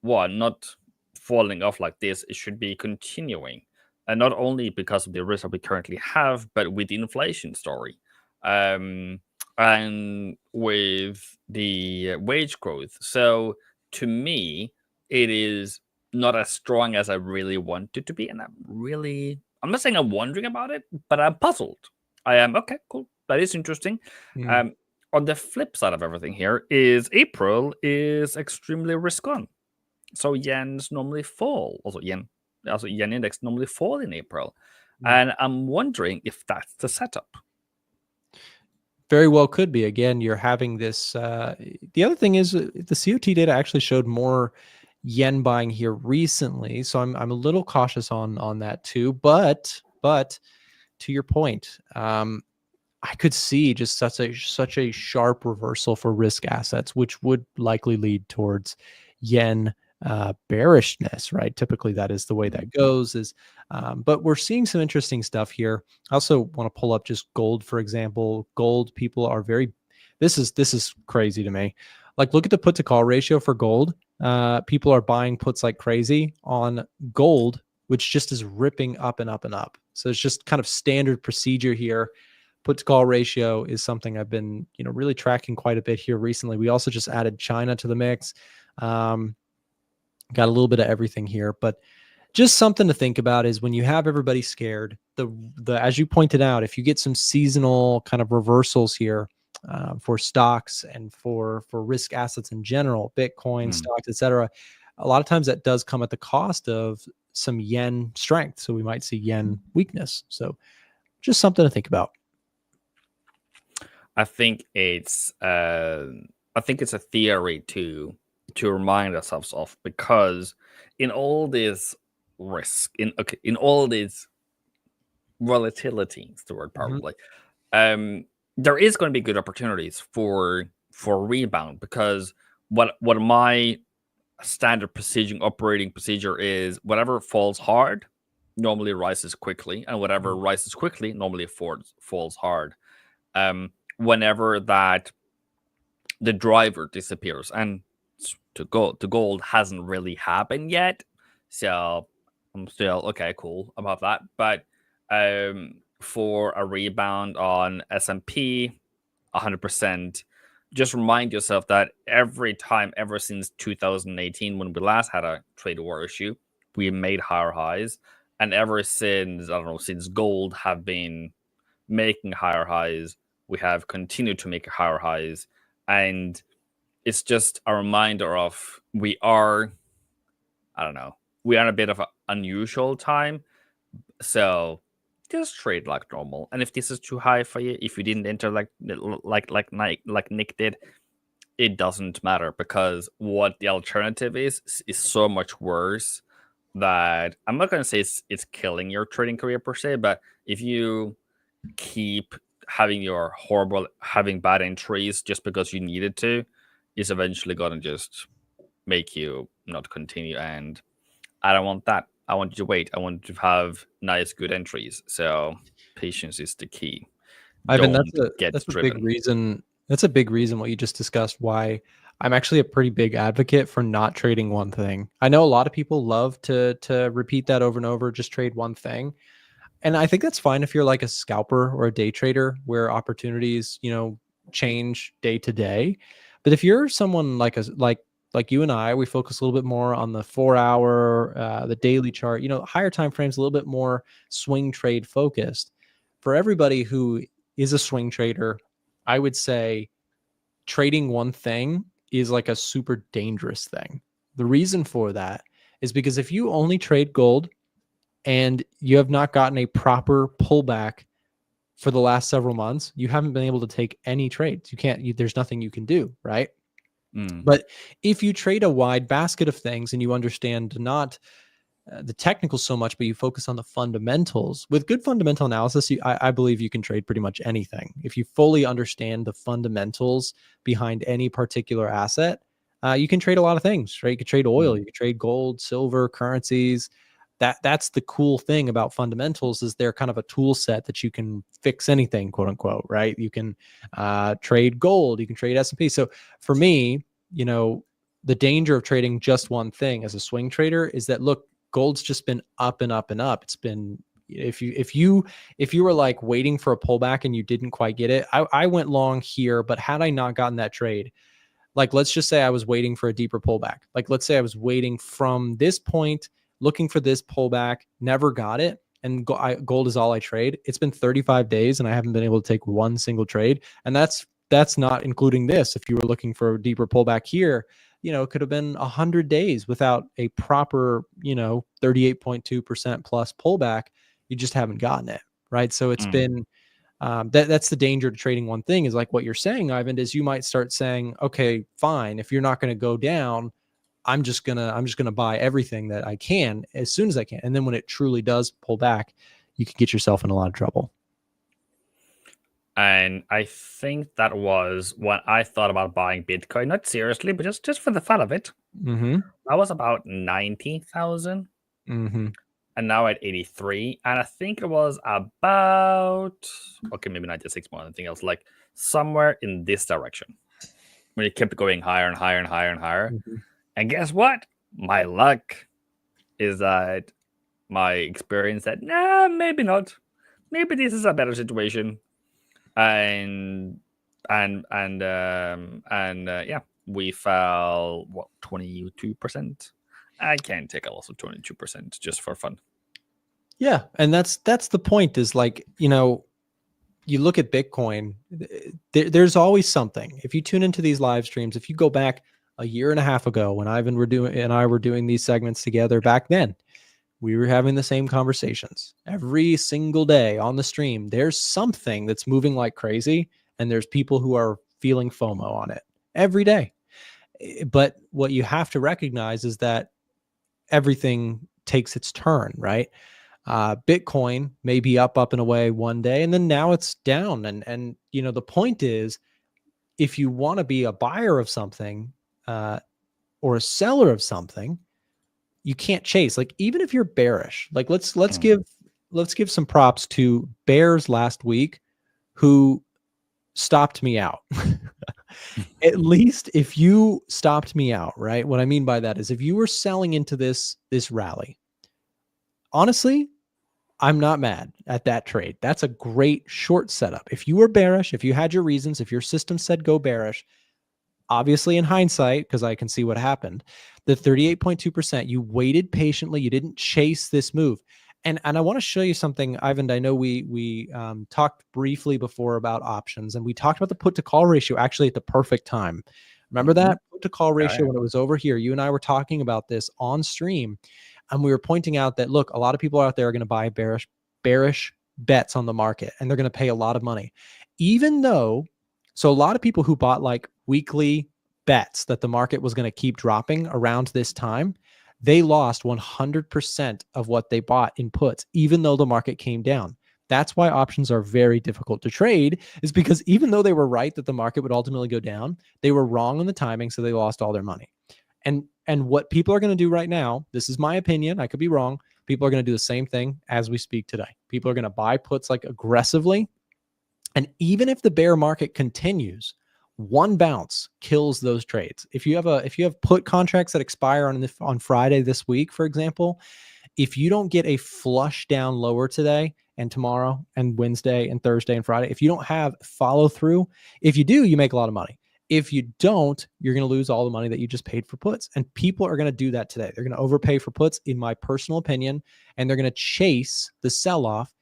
one, not falling off like this. It should be continuing, and not only because of the risk that we currently have, but with the inflation story, um, and with the wage growth. So to me, it is not as strong as I really want it to be, and I'm not saying I'm wondering about it, but I'm puzzled. I am okay, cool. That is interesting. Mm, Um, on the flip side of everything here is April is extremely risk on. So yens normally fall. Also yen index normally fall in April. mm. And I'm wondering if that's the setup. Very well could be. Again, you're having this. The other thing is the COT data actually showed more yen buying here recently, so I'm a little cautious on that too. But to your point, I could see just such a sharp reversal for risk assets, which would likely lead towards yen bearishness, right? Typically, that is the way that goes. But we're seeing some interesting stuff here. I also want to pull up just gold, for example. Gold, people are very. This is crazy to me. Like, look at the put to call ratio for gold. People are buying puts like crazy on gold, which just is ripping up and up and up. So it's just kind of standard procedure here. Put to call ratio is something I've been, really tracking quite a bit here recently. We also just added China to the mix. Got a little bit of everything here, but just something to think about is when you have everybody scared, the as you pointed out, if you get some seasonal kind of reversals here for stocks and for risk assets in general, Bitcoin, Mm. stocks, etc., a lot of times that does come at the cost of some yen strength. So we might see yen weakness. So just something to think about. I think it's a theory to remind ourselves of, because in all this risk, in all this volatility, is the word Mhm. probably, there is going to be good opportunities for rebound, because what my standard operating procedure is, whatever falls hard normally rises quickly, and whatever rises quickly normally falls hard. Whenever that the driver disappears, and to gold hasn't really happened yet, so I'm still okay, cool about that. But for a rebound on S&P 100%, just remind yourself that every time ever since 2018, when we last had a trade war issue, we made higher highs, and ever since, I don't know, since gold have been making higher highs, we have continued to make higher highs. And it's just a reminder of I don't know, we are in a bit of an unusual time. So just trade like normal. And if this is too high for you, if you didn't enter like Nick did, it doesn't matter, because what the alternative is so much worse that I'm not going to say it's killing your trading career per se, but if you keep having bad entries just because you needed to, is eventually going to just make you not continue. And I don't want that. I want you to wait. I want you to have nice, good entries. So patience is the key. Ivan, Don't get that's a big driven. reason. That's a big reason what you just discussed. Why I'm actually a pretty big advocate for not trading one thing. I know a lot of people love to repeat that over and over, just trade one thing. And I think that's fine if you're like a scalper or a day trader where opportunities, change day to day. But if you're someone like you and I, we focus a little bit more on the 4 hour, the daily chart, higher time frames, a little bit more swing trade focused. For everybody who is a swing trader, I would say trading one thing is like a super dangerous thing. The reason for that is because if you only trade gold and you have not gotten a proper pullback for the last several months, you haven't been able to take any trades. You can't, there's nothing you can do, right? But if you trade a wide basket of things and you understand not the technicals so much, but you focus on the fundamentals, with good fundamental analysis, I believe you can trade pretty much anything. If you fully understand the fundamentals behind any particular asset, you can trade a lot of things, right? You can trade oil, you can trade gold, silver, currencies. That's the cool thing about fundamentals, is they're kind of a tool set that you can fix anything, quote unquote, right? You can trade gold, you can trade S&P. So for me, the danger of trading just one thing as a swing trader is that, look, gold's just been up and up and up. It's been, if you were like waiting for a pullback and you didn't quite get it, I went long here, but had I not gotten that trade, like, let's just say I was waiting for a deeper pullback. Like, let's say I was waiting from this point, looking for this pullback, never got it, and gold is all I trade. It's been 35 days and I haven't been able to take one single trade. And that's not including this. If you were looking for a deeper pullback here, it could have been 100 days without a proper, 38.2% plus pullback. You just haven't gotten it, right? So it's been, that's the danger to trading one thing, is like what you're saying, Ivan, is you might start saying, okay, fine, if you're not going to go down, I'm just gonna buy everything that I can as soon as I can. And then when it truly does pull back, you can get yourself in a lot of trouble. And I think that was when I thought about buying Bitcoin, not seriously, but just for the fun of it. I was about 90,000, and now at 83. And I think it was about, okay, maybe 96 more than anything else, like somewhere in this direction, when it kept going higher and higher and higher and higher. And guess what? My luck is that my experience said, nah, maybe not. Maybe this is a better situation. And yeah, we fell 22%. I can't take a loss of 22% just for fun. Yeah, and that's the point, is like, you look at Bitcoin, there's always something. If you tune into these live streams, if you go back a year and a half ago when Ivan and I were doing these segments together, back then, we were having the same conversations every single day on the stream. There's something that's moving like crazy, and there's people who are feeling FOMO on it every day. But what you have to recognize is that everything takes its turn, right? Bitcoin may be up and away one day, and then now it's down. And the point is, if you want to be a buyer of something or a seller of something, you can't chase. Like, even if you're bearish, like let's give some props to bears last week who stopped me out. At least if you stopped me out, right? What I mean by that is, if you were selling into this rally, honestly, I'm not mad at that trade. That's a great short setup. If you were bearish, if you had your reasons, if your system said go bearish, obviously in hindsight, because I can see what happened, the 38.2%, you waited patiently. You didn't chase this move. And I want to show you something, Ivan. I know we talked briefly before about options, and we talked about the put to call ratio actually at the perfect time. Remember that put to call ratio when it was over here? You and I were talking about this on stream, and we were pointing out that, look, a lot of people out there are going to buy bearish bets on the market, and they're going to pay a lot of money. Even though, so a lot of people who bought like weekly bets that the market was going to keep dropping around this time, they lost 100% of what they bought in puts, even though the market came down. That's why options are very difficult to trade, is because even though they were right that the market would ultimately go down, they were wrong on the timing, so they lost all their money. And what people are going to do right now, this is my opinion, I could be wrong, people are going to do the same thing as we speak today. People are going to buy puts like aggressively. And even if the bear market continues, one bounce kills those trades. If you have put contracts that expire on Friday this week, for example, if you don't get a flush down lower today and tomorrow and Wednesday and Thursday and Friday, if you don't have follow through, if you do, you make a lot of money. If you don't, you're going to lose all the money that you just paid for puts. And people are going to do that today. They're going to overpay for puts, in my personal opinion, and they're going to chase the sell-off.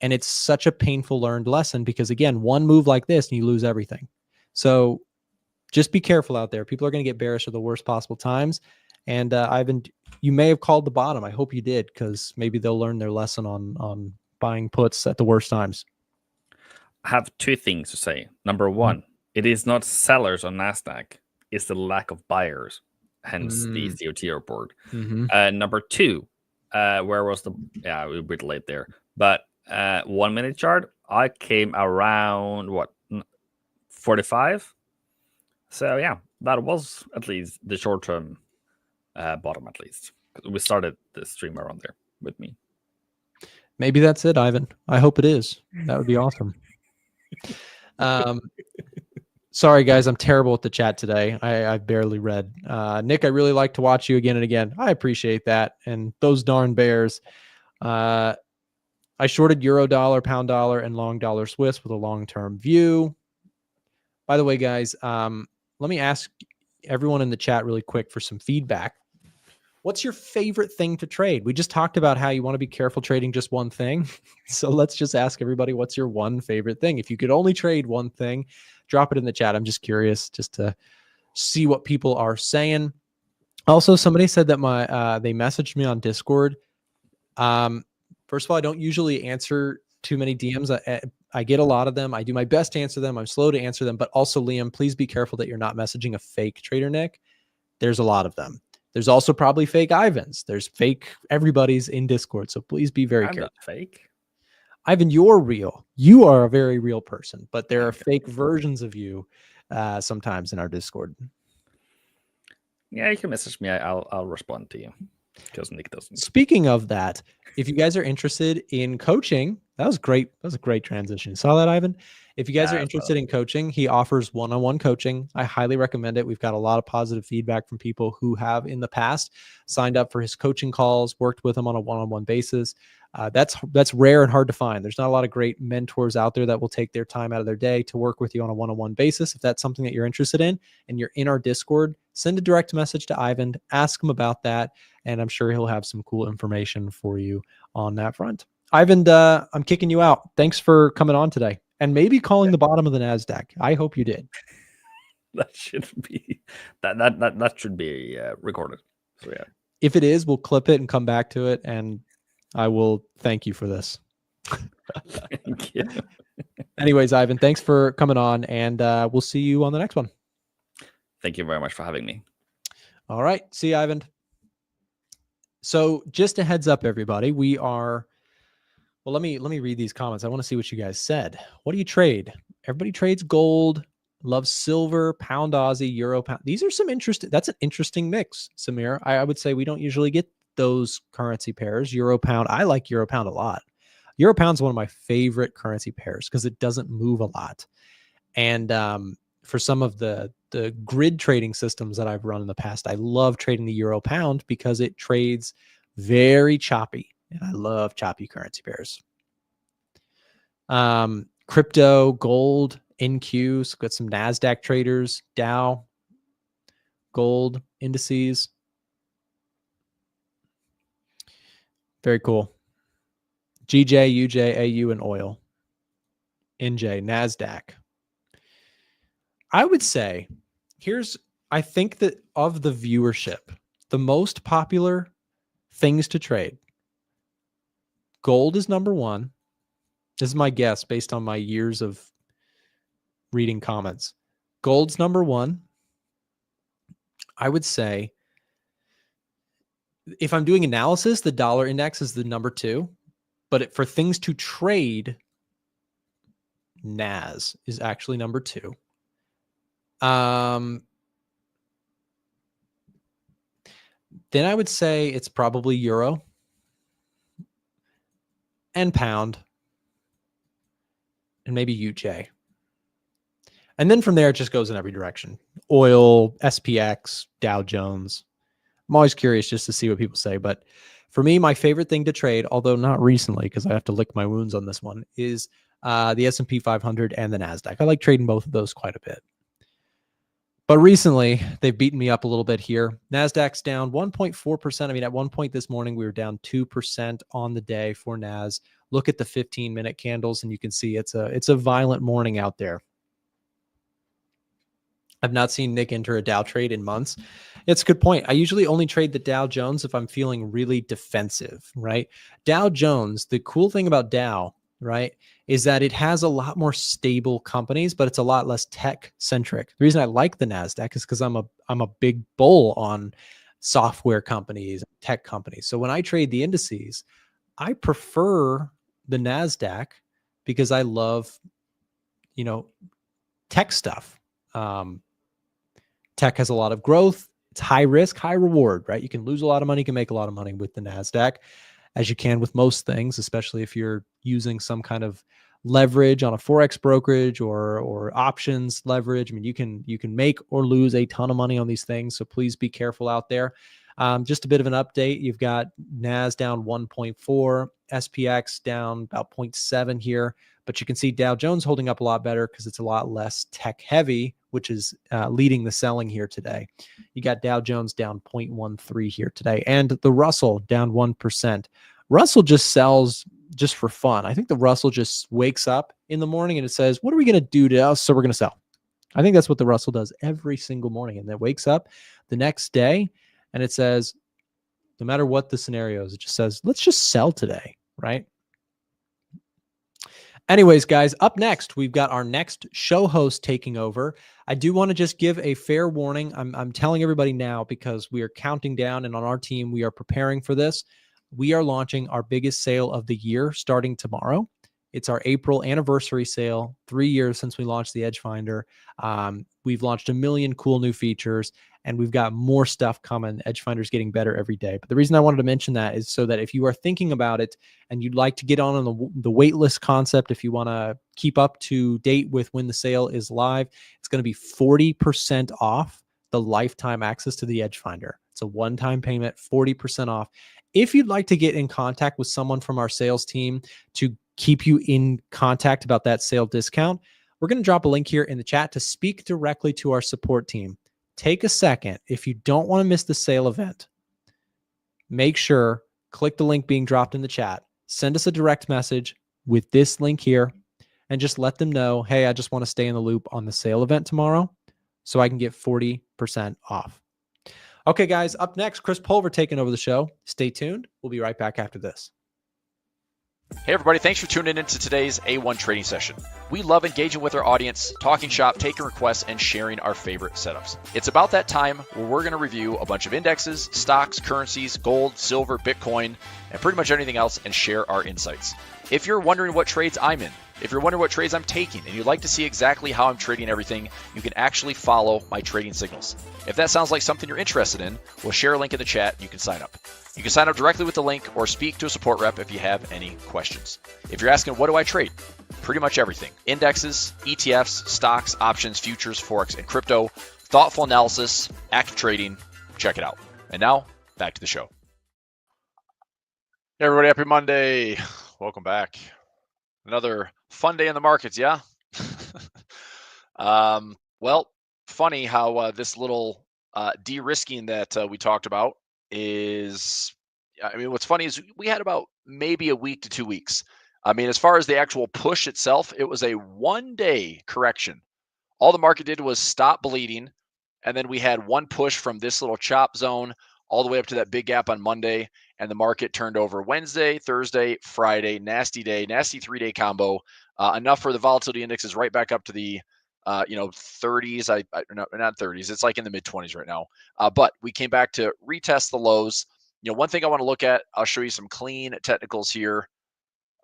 And it's such a painful learned lesson, because, again, one move like this and you lose everything. So just be careful out there. People are going to get bearish at the worst possible times. And you may have called the bottom. I hope you did, because maybe they'll learn their lesson on buying puts at the worst times. I have two things to say. Number one, it is not sellers on NASDAQ. is the lack of buyers, hence the COT report. Mm-hmm. Number two, where was the we're a bit late there, but 1 minute chart, I came around 45. So yeah, that was at least the short term bottom, at least. We started the stream around there with me. Maybe that's it, Ivan. I hope it is. That would be awesome. Sorry, guys. I'm terrible at the chat today. I barely read. Nick, I really like to watch you again and again. I appreciate that. And those darn bears. I shorted euro dollar, pound dollar, and long dollar Swiss with a long-term view. By the way, guys, let me ask everyone in the chat really quick for some feedback. What's your favorite thing to trade? We just talked about how you want to be careful trading just one thing. So let's just ask everybody, what's your one favorite thing? If you could only trade one thing, drop it in the chat. I'm just curious just to see what people are saying. Also, somebody said that they messaged me on Discord. First of all, I don't usually answer too many DMs. I get a lot of them. I do my best to answer them. I'm slow to answer them. But also, Liam, please be careful that you're not messaging a fake Trader Nick. There's a lot of them. There's also probably fake Ivans. There's fake everybody's in Discord. So please be very careful. I'm not fake. Ivan, you're real. You are a very real person, but there are fake versions of you sometimes in our Discord. Yeah, you can message me. I'll respond to you because Nick doesn't. Speaking of that, if you guys are interested in coaching, that was great. That was a great transition. You saw that, Ivan? If you guys are interested in coaching, he offers one-on-one coaching. I highly recommend it. We've got a lot of positive feedback from people who have in the past signed up for his coaching calls, worked with him on a one-on-one basis. That's rare and hard to find. There's not a lot of great mentors out there that will take their time out of their day to work with you on a one-on-one basis. If that's something that you're interested in and you're in our Discord, send a direct message to Ivan, ask him about that, and I'm sure he'll have some cool information for you on that front. Ivan, I'm kicking you out. Thanks for coming on today and maybe calling the bottom of the NASDAQ. I hope you did. That should be that should be recorded. So yeah. If it is, we'll clip it and come back to it, and I will thank you for this. Thank you. Anyways, Ivan, thanks for coming on, and we'll see you on the next one. Thank you very much for having me. All right. See you, Ivan. So just a heads up, everybody, we are, well, let me read these comments. I want to see what you guys said. What do you trade? Everybody trades gold, loves silver, pound Aussie, euro pound. These are some interesting, that's an interesting mix, Samir. I would say we don't usually get those currency pairs. Euro pound, I like euro pound a lot. Euro pound's one of my favorite currency pairs because it doesn't move a lot. And for some of the grid trading systems that I've run in the past, I love trading the euro pound because it trades very choppy. And I love choppy currency pairs. Crypto, gold, NQs, got some NASDAQ traders, Dow, gold, indices. Very cool. GJ, UJ, AU, and oil. NJ, NASDAQ. I would say, I think that of the viewership, the most popular things to trade, gold is number one. This is my guess based on my years of reading comments. Gold's number one. I would say, if I'm doing analysis, the dollar index is the number two. But for things to trade, NAS is actually number two. Then I would say it's probably euro and pound and maybe UJ. And then from there, it just goes in every direction. Oil, SPX, Dow Jones. I'm always curious just to see what people say. But for me, my favorite thing to trade, although not recently because I have to lick my wounds on this one, is the S&P 500 and the NASDAQ. I like trading both of those quite a bit. But recently, they've beaten me up a little bit here. NASDAQ's down 1.4%. I mean, at one point this morning, we were down 2% on the day for NAS. Look at the 15-minute candles, and you can see it's a violent morning out there. I've not seen Nick enter a Dow trade in months. It's a good point. I usually only trade the Dow Jones if I'm feeling really defensive, right? Dow Jones, the cool thing about Dow right, is that it has a lot more stable companies, but it's a lot less tech centric. The reason I like the NASDAQ is because I'm a big bull on software companies, tech companies. So when I trade the indices, I prefer the NASDAQ because I love, tech stuff. Um, Tech has a lot of growth. It's high risk, high reward, right? You can lose a lot of money, you can make a lot of money with the NASDAQ, as you can with most things, especially if you're using some kind of leverage on a Forex brokerage or options leverage. I mean, you can make or lose a ton of money on these things. So please be careful out there. Just a bit of an update. You've got NAS down 1.4, SPX down about 0.7 here, but you can see Dow Jones holding up a lot better because it's a lot less tech heavy, which is leading the selling here today. You got Dow Jones down 0.13 here today, and the Russell down 1%. Russell just sells just for fun. I think the Russell just wakes up in the morning and it says, what are we going to do to us? So we're going to sell. I think that's what the Russell does every single morning. And then wakes up the next day and it says, no matter what the scenarios, it just says, let's just sell today, right? Anyways, guys, up next, we've got our next show host taking over. I do want to just give a fair warning. I'm telling everybody now because we are counting down, and on our team, we are preparing for this. We are launching our biggest sale of the year starting tomorrow. It's our April anniversary sale, 3 years since we launched the Edge Finder. We've launched a million cool new features, and we've got more stuff coming. Edge Finder's getting better every day. But the reason I wanted to mention that is so that if you are thinking about it and you'd like to get on the wait list concept, if you want to keep up to date with when the sale is live, it's going to be 40% off the lifetime access to the Edge Finder. It's a one-time payment, 40% off. If you'd like to get in contact with someone from our sales team to keep you in contact about that sale discount, we're going to drop a link here in the chat to speak directly to our support team. Take a second. If you don't want to miss the sale event, make sure, click the link being dropped in the chat, send us a direct message with this link here, and just let them know, hey, I just want to stay in the loop on the sale event tomorrow so I can get 40% off. Okay, guys, up next, Chris Pulver taking over the show. Stay tuned. We'll be right back after this. Hey everybody, thanks for tuning into today's A1 trading session. We love engaging with our audience, talking shop, taking requests, and sharing our favorite setups. It's about that time where we're going to review a bunch of indexes, stocks, currencies, gold, silver, Bitcoin, and pretty much anything else and share our insights. If you're wondering what trades I'm in, if you're wondering what trades I'm taking, and you'd like to see exactly how I'm trading everything, you can actually follow my trading signals. If that sounds like something you're interested in, we'll share a link in the chat and you can sign up. You can sign up directly with the link or speak to a support rep if you have any questions. If you're asking, what do I trade? Pretty much everything. Indexes, ETFs, stocks, options, futures, Forex, and crypto. Thoughtful analysis, active trading. Check it out. And now, back to the show. Hey everybody, happy Monday. Welcome back. Another fun day in the markets, yeah? Well, funny how this little de-risking that we talked about is, I mean, what's funny is we had about maybe a week to 2 weeks. I mean, as far as the actual push itself, it was a 1-day correction. All the market did was stop bleeding, and then we had one push from this little chop zone all the way up to that big gap on Monday, and the market turned over Wednesday, Thursday, Friday, nasty day, nasty 3-day combo, enough for the volatility indexes right back up to the 30s. Not 30s. It's like in the mid 20s right now. But we came back to retest the lows. One thing I want to look at, I'll show you some clean technicals here.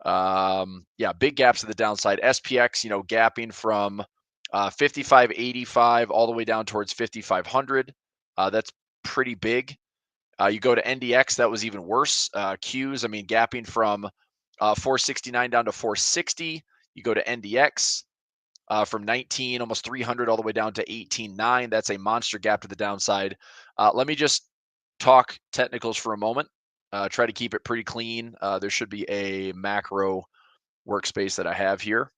Big gaps to the downside. SPX, gapping from 55.85 all the way down towards 5,500. That's pretty big. You go to NDX, that was even worse. Qs, gapping from 469 down to 460. You go to NDX. From 19, almost 300, all the way down to 18.9. That's a monster gap to the downside. Let me just talk technicals for a moment. Try to keep it pretty clean. There should be a macro workspace that I have here.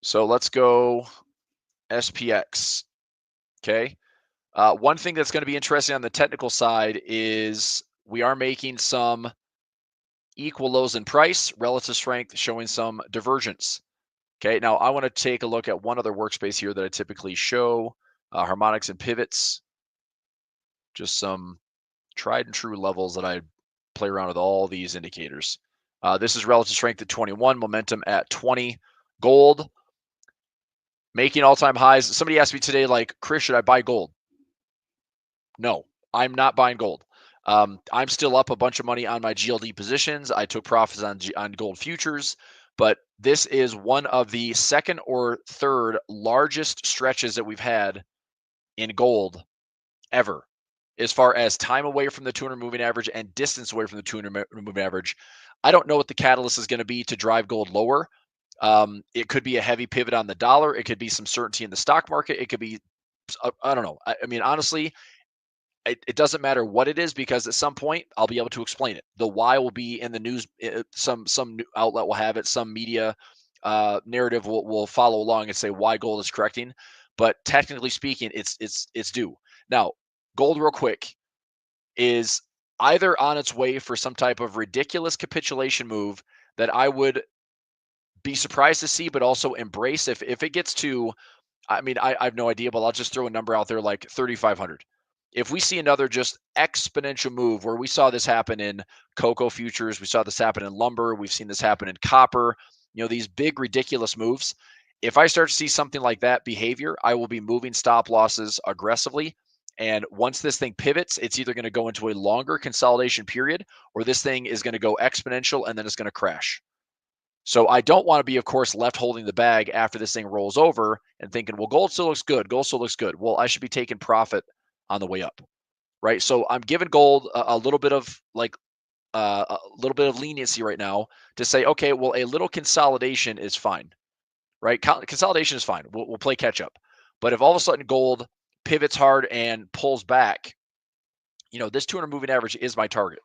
So let's go SPX. Okay. One thing that's going to be interesting on the technical side is we are making some equal lows in price, relative strength showing some divergence. Okay, now I want to take a look at one other workspace here that I typically show, harmonics and pivots. Just some tried and true levels that I play around with all these indicators. This is relative strength at 21, momentum at 20. Gold making all-time highs. Somebody asked me today, like, Chris, should I buy gold? No, I'm not buying gold. I'm still up a bunch of money on my GLD positions. I took profits on gold futures, but this is one of the second or third largest stretches that we've had in gold ever, as far as time away from the 200 moving average and distance away from the 200 moving average. I don't know what the catalyst is going to be to drive gold lower. It could be a heavy pivot on the dollar. It could be some certainty in the stock market. It could be, I don't know. I mean, honestly, it doesn't matter what it is, because at some point I'll be able to explain it. The why will be in the news. Some outlet will have it. Some media narrative will follow along and say why gold is correcting. But technically speaking, it's due. Now, gold, real quick, is either on its way for some type of ridiculous capitulation move that I would be surprised to see, but also embrace if it gets to, I mean, I have no idea, but I'll just throw a number out there like 3,500. If we see another just exponential move where we saw this happen in cocoa futures, we saw this happen in lumber, we've seen this happen in copper, these big ridiculous moves. If I start to see something like that behavior, I will be moving stop losses aggressively. And once this thing pivots, it's either going to go into a longer consolidation period, or this thing is going to go exponential and then it's going to crash. So I don't want to be, of course, left holding the bag after this thing rolls over and thinking, well, gold still looks good. Gold still looks good. Well, I should be taking profit on the way up, right? So I'm giving gold a little bit of a little bit of leniency right now to say, okay, well, a little consolidation is fine, right? Consolidation is fine. We'll play catch up. But if all of a sudden gold pivots hard and pulls back, this 200 moving average is my target.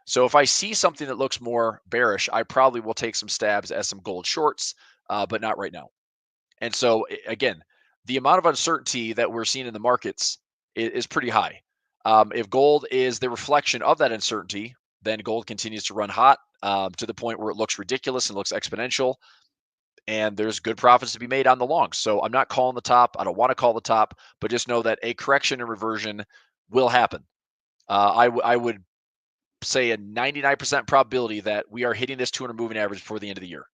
So if I see something that looks more bearish, I probably will take some stabs at some gold shorts, but not right now. And so again, the amount of uncertainty that we're seeing in the markets is pretty high. If gold is the reflection of that uncertainty, then gold continues to run hot to the point where it looks ridiculous and looks exponential. And there's good profits to be made on the longs. So I'm not calling the top. I don't want to call the top, but just know that a correction and reversion will happen. I would say a 99% probability that we are hitting this 200 moving average before the end of the year.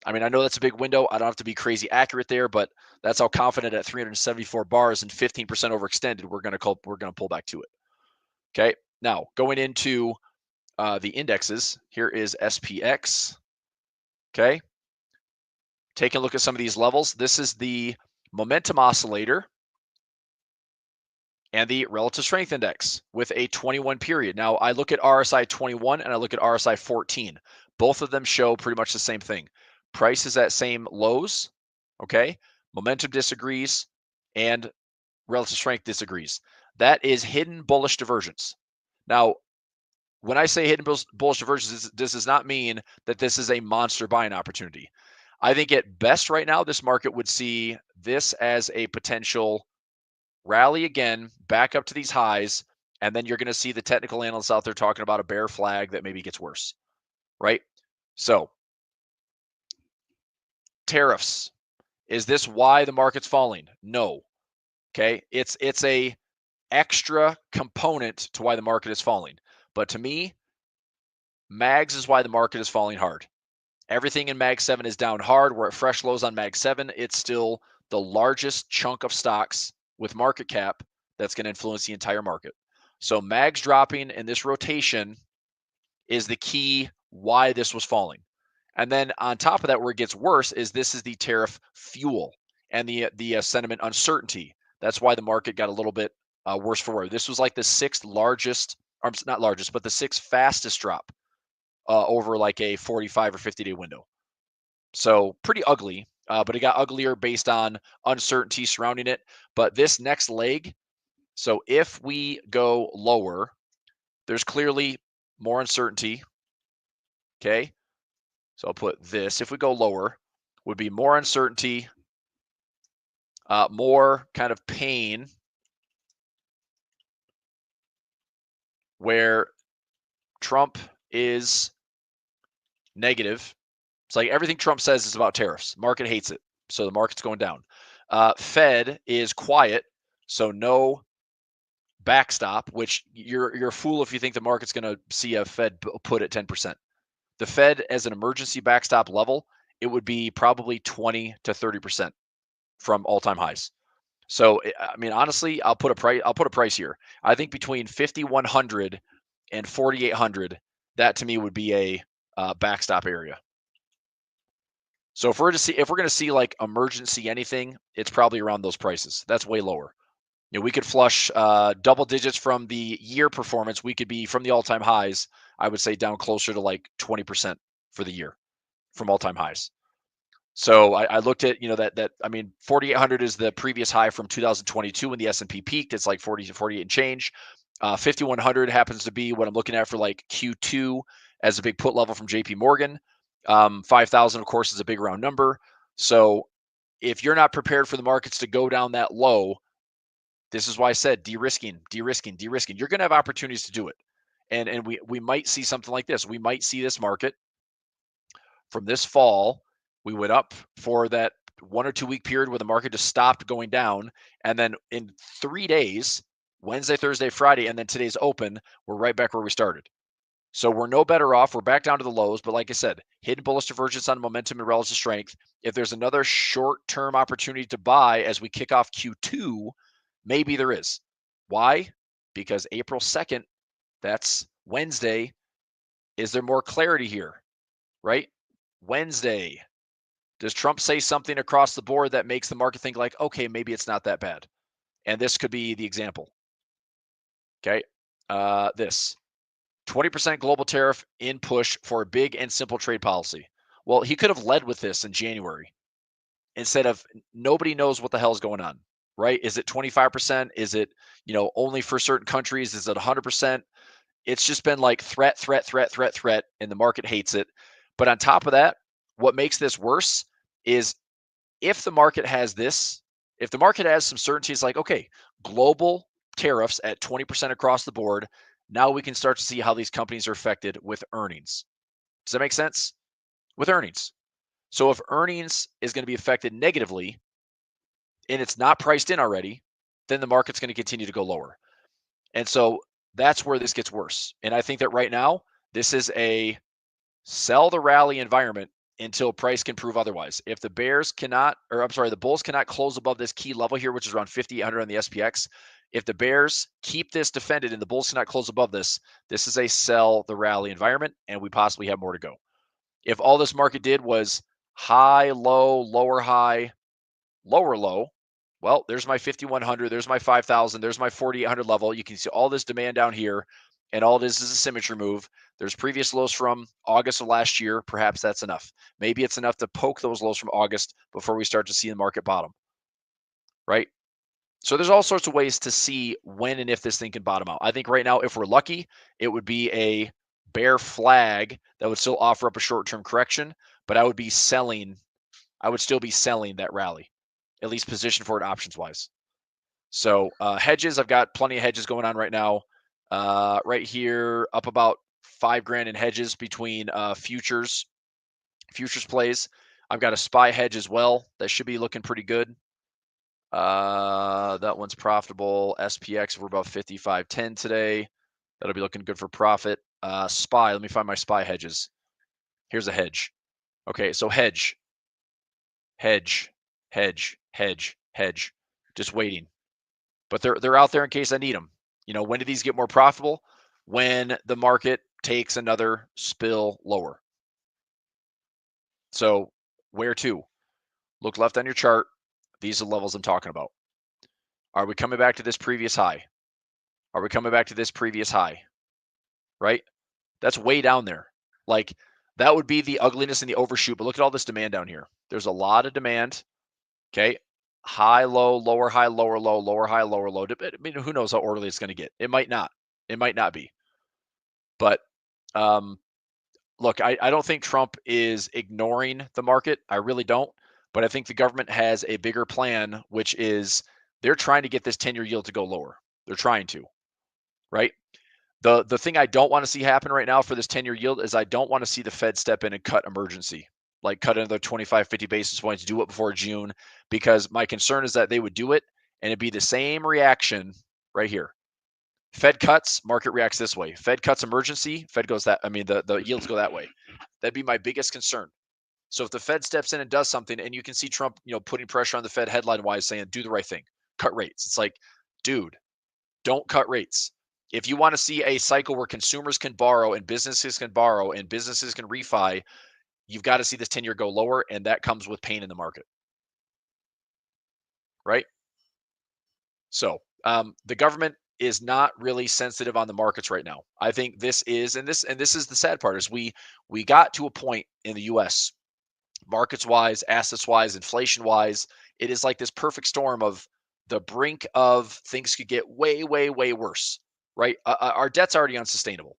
I mean, I know that's a big window. I don't have to be crazy accurate there, but that's how confident at 374 bars and 15% overextended we're going to pull back to it. Okay. Now going into the indexes, here is SPX. Okay. Taking a look at some of these levels. This is the momentum oscillator and the relative strength index with a 21 period. Now I look at RSI 21 and I look at RSI 14. Both of them show pretty much the same thing. Price is at same lows, okay? Momentum disagrees and relative strength disagrees. That is hidden bullish divergence. Now, when I say hidden bullish divergence, this does not mean that this is a monster buying opportunity. I think at best right now, this market would see this as a potential rally again, back up to these highs, and then you're going to see the technical analysts out there talking about a bear flag that maybe gets worse, right? So, tariffs. Is this why the market's falling? No. Okay, it's a extra component to why the market is falling. But to me, MAGS is why the market is falling hard. Everything in MAG 7 is down hard. We're at fresh lows on MAG 7. It's still the largest chunk of stocks with market cap that's going to influence the entire market. So MAGs dropping in this rotation is the key why this was falling. And then on top of that, where it gets worse is this is the tariff fuel and the sentiment uncertainty. That's why the market got a little bit worse for wear. This was like the sixth largest, or not largest, but the sixth fastest drop over like a 45 or 50-day window. So pretty ugly, but it got uglier based on uncertainty surrounding it. But this next leg, so if we go lower, there's clearly more uncertainty. Okay. So I'll put this. If we go lower, would be more uncertainty, more kind of pain, where Trump is negative. It's like everything Trump says is about tariffs. Market hates it, so the market's going down. Fed is quiet, so no backstop, which you're a fool if you think the market's going to see a Fed put at 10%. The Fed as an emergency backstop level, it would be probably 20 to 30% from all-time highs. So, I mean, honestly, I'll put a price here. I think between 5,100 and 4,800, that to me would be a backstop area. So if we're going to see like emergency anything, it's probably around those prices. That's way lower. We could flush double digits from the year performance. We could be from the all-time highs, I would say, down closer to like 20% for the year from all-time highs. So I looked at, that I mean, 4,800 is the previous high from 2022 when the S&P peaked. It's like 40 to 48 and change. 5,100 happens to be what I'm looking at for like Q2 as a big put level from JP Morgan. 5,000, of course, is a big round number. So if you're not prepared for the markets to go down that low, this is why I said de-risking. You're going to have opportunities to do it. And we might see something like this. We might see this market from this fall. We went up for that 1 or 2 week period where the market just stopped going down. And then in 3 days, Wednesday, Thursday, Friday, and then today's open, we're right back where we started. So we're no better off. We're back down to the lows. But like I said, hidden bullish divergence on momentum and relative strength. If there's another short-term opportunity to buy as we kick off Q2, maybe there is. Why? Because April 2nd, that's Wednesday. Is there more clarity here? Right? Wednesday. Does Trump say something across the board that makes the market think like, okay, maybe it's not that bad? And this could be the example. Okay. This 20% global tariff in push for a big and simple trade policy. Well, he could have led with this in January instead of nobody knows what the hell is going on, right? Is it 25%? Is it, only for certain countries? Is it 100%? It's just been like threat, and the market hates it. But on top of that, what makes this worse is if the market has some certainty, it's like, okay, global tariffs at 20% across the board. Now we can start to see how these companies are affected with earnings. Does that make sense? With earnings. So if earnings is going to be affected negatively and it's not priced in already, then the market's going to continue to go lower. And so that's where this gets worse. And I think that right now, this is a sell the rally environment until price can prove otherwise. If the the bulls cannot close above this key level here, which is around 5,800 on the SPX. If the bears keep this defended and the bulls cannot close above this, this is a sell the rally environment, and we possibly have more to go. If all this market did was high, low, lower high, lower low, well, there's my 5,100, there's my 5,000, there's my 4,800 level. You can see all this demand down here, and all it is a symmetry move. There's previous lows from August of last year. Perhaps that's enough. Maybe it's enough to poke those lows from August before we start to see the market bottom, right? So there's all sorts of ways to see when and if this thing can bottom out. I think right now, if we're lucky, it would be a bear flag that would still offer up a short-term correction, but I would still be selling that rally, at least position for it options-wise. So hedges, I've got plenty of hedges going on right now. Right here, up about $5,000 in hedges between futures plays. I've got a SPY hedge as well. That should be looking pretty good. That one's profitable. SPX, we're about 55.10 today. That'll be looking good for profit. SPY, let me find my SPY hedges. Here's a hedge. Okay, so hedge. Just waiting. But they're out there in case I need them. When do these get more profitable? When the market takes another spill lower. So where to? Look left on your chart. These are the levels I'm talking about. Are we coming back to this previous high? Right? That's way down there. Like, that would be the ugliness and the overshoot. But look at all this demand down here. There's a lot of demand. Okay. High, low, lower, high, lower, low, lower, high, lower, low. I mean, who knows how orderly it's going to get? It might not be. But look, I don't think Trump is ignoring the market. I really don't. But I think the government has a bigger plan, which is they're trying to get this 10-year yield to go lower. They're trying to, right? The thing I don't want to see happen right now for this 10-year yield is I don't want to see the Fed step in and cut emergency, like cut another 25, 50 basis points, do it before June, because my concern is that they would do it and it'd be the same reaction right here. Fed cuts, market reacts this way. Fed cuts emergency, Fed goes that, the yields go that way. That'd be my biggest concern. So if the Fed steps in and does something, and you can see Trump, putting pressure on the Fed headline wise, saying, do the right thing, cut rates. It's like, dude, don't cut rates. If you want to see a cycle where consumers can borrow and businesses can borrow and businesses can refi, you've got to see this 10-year go lower, and that comes with pain in the market, right? So the government is not really sensitive on the markets right now. I think this is, and this is the sad part, is we got to a point in the U.S. markets wise, assets wise, inflation wise, it is like this perfect storm of the brink of things could get way, way, way worse, right? Our debt's already unsustainable,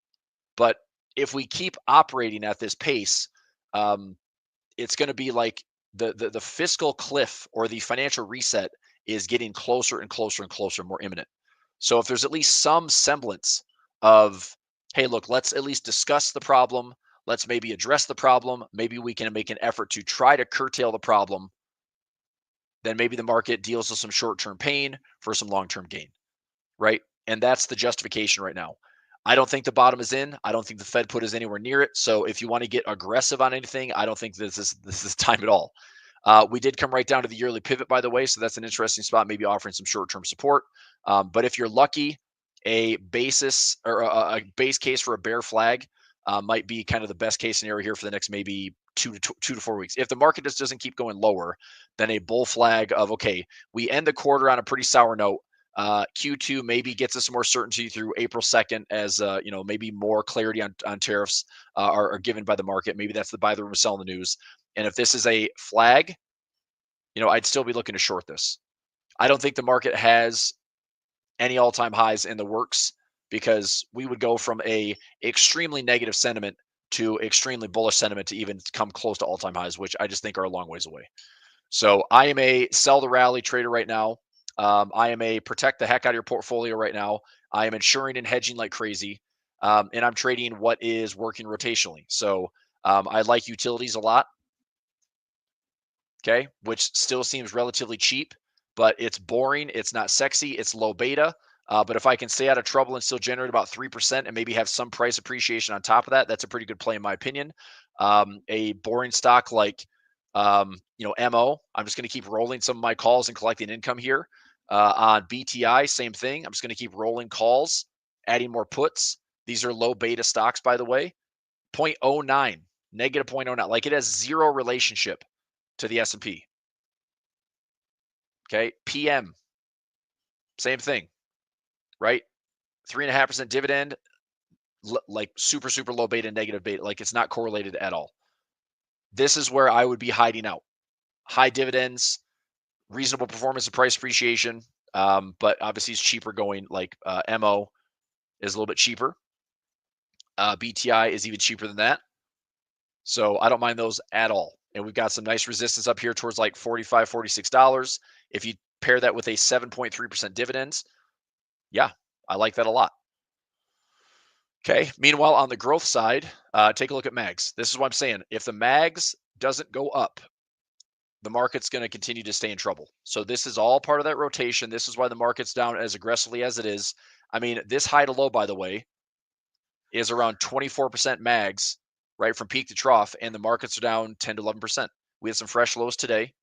but if we keep operating at this pace, it's going to be like the fiscal cliff or the financial reset is getting closer and closer and closer, more imminent. So if there's at least some semblance of, hey, look, let's at least discuss the problem. Let's maybe address the problem. Maybe we can make an effort to try to curtail the problem. Then maybe the market deals with some short-term pain for some long-term gain, right? And that's the justification right now. I don't think the bottom is in. I don't think the Fed put us anywhere near it. So if you want to get aggressive on anything, I don't think this is time at all. We did come right down to the yearly pivot, by the way, so that's an interesting spot, maybe offering some short-term support. But if you're lucky, a basis or a base case for a bear flag might be kind of the best case scenario here for the next maybe 2 to 4 weeks. If the market just doesn't keep going lower, then a bull flag of, okay, we end the quarter on a pretty sour note. Q2 maybe gets us more certainty through April 2nd as maybe more clarity on tariffs are given by the market. Maybe that's the buy the rumor, sell the news. And if this is a flag, I'd still be looking to short this. I don't think the market has any all-time highs in the works, because we would go from a extremely negative sentiment to extremely bullish sentiment to even come close to all-time highs, which I just think are a long ways away. So I am a sell the rally trader right now. I am a protect the heck out of your portfolio right now. I am insuring and hedging like crazy. And I'm trading what is working rotationally. So I like utilities a lot. Okay. Which still seems relatively cheap, but it's boring. It's not sexy. It's low beta. But if I can stay out of trouble and still generate about 3% and maybe have some price appreciation on top of that, that's a pretty good play in my opinion. A boring stock like MO, I'm just going to keep rolling some of my calls and collecting income here. On BTI, same thing. I'm just going to keep rolling calls, adding more puts. These are low beta stocks, by the way. 0.09, negative 0.09. Like, it has zero relationship to the S&P. Okay. PM, same thing, right? 3.5% dividend, like super, super low beta, negative beta. Like, it's not correlated at all. This is where I would be hiding out. High dividends, reasonable performance and price appreciation. But obviously it's cheaper going like MO is a little bit cheaper. BTI is even cheaper than that. So I don't mind those at all. And we've got some nice resistance up here towards like $45, $46. If you pair that with a 7.3% dividends, yeah, I like that a lot. Okay. Meanwhile, on the growth side, take a look at MAGs. This is what I'm saying. If the MAGs doesn't go up, the market's going to continue to stay in trouble. So this is all part of that rotation. This is why the market's down as aggressively as it is. I mean, this high to low, by the way, is around 24% MAGs, right, from peak to trough, and the markets are down 10 to 11%. We had some fresh lows today,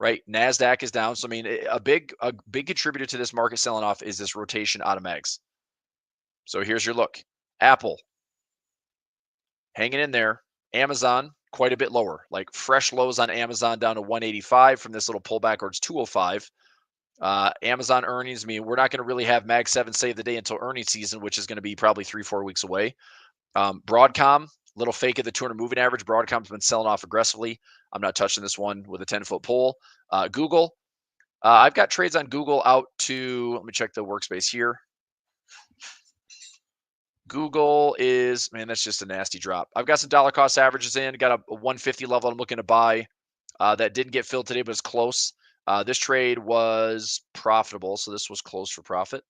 right? NASDAQ is down. So, I mean, a big contributor to this market selling off is this rotation out of MAGs. So here's your look. Apple, hanging in there. Amazon, quite a bit lower, like fresh lows on Amazon down to 185 from this little pullback towards 205. Amazon earnings, I mean, we're not going to really have Mag 7 save the day until earnings season, which is going to be probably 3-4 weeks away. Broadcom, little fake of the 200 moving average. Broadcom's been selling off aggressively. I'm not touching this one with a 10-foot pole. Google, I've got trades on Google out to, let me check the workspace here. Google is, man, that's just a nasty drop. I've got some dollar cost averages in. Got a 150 level I'm looking to buy. That didn't get filled today, but it's close. This trade was profitable, so this was close for profit.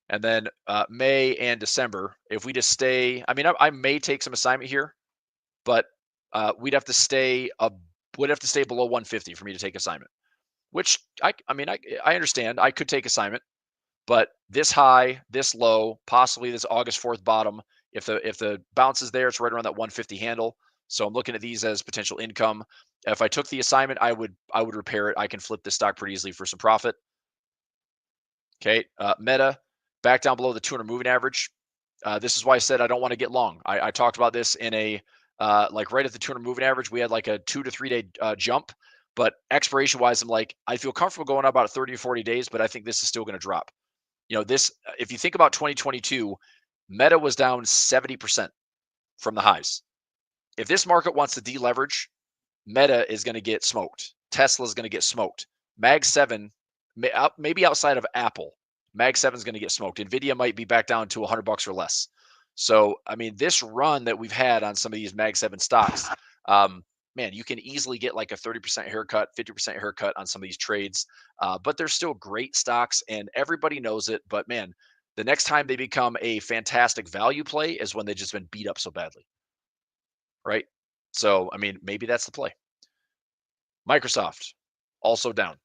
And then May and December, if we just stay, I mean, I may take some assignment here, but we'd have to stay below 150 for me to take assignment. which I mean, I understand. I could take assignment, but this high, this low, possibly this August 4th bottom, if the bounce is there, it's right around that 150 handle. So I'm looking at these as potential income. If I took the assignment, I would repair it. I can flip this stock pretty easily for some profit. Okay, Meta back down below the 200 moving average. This is why I said I don't want to get long. I talked about this in a like right at the 200 moving average. We had like a 2 to 3 day jump, but expiration wise, I'm like I feel comfortable going out about 30 or 40 days, but I think this is still going to drop. You know, this if you think about 2022, Meta was down 70% from the highs. If this market wants to deleverage, Meta is going to get smoked. Tesla is going to get smoked. Mag 7, maybe outside of Apple, Mag 7 is going to get smoked. Nvidia might be back down to $100 or less. So, I mean, this run that we've had on some of these Mag 7 stocks, man, you can easily get like a 30% haircut, 50% haircut on some of these trades. But they're still great stocks and everybody knows it. But man, the next time they become a fantastic value play is when they've just been beat up so badly. Right. So, I mean, maybe that's the play. Microsoft also down.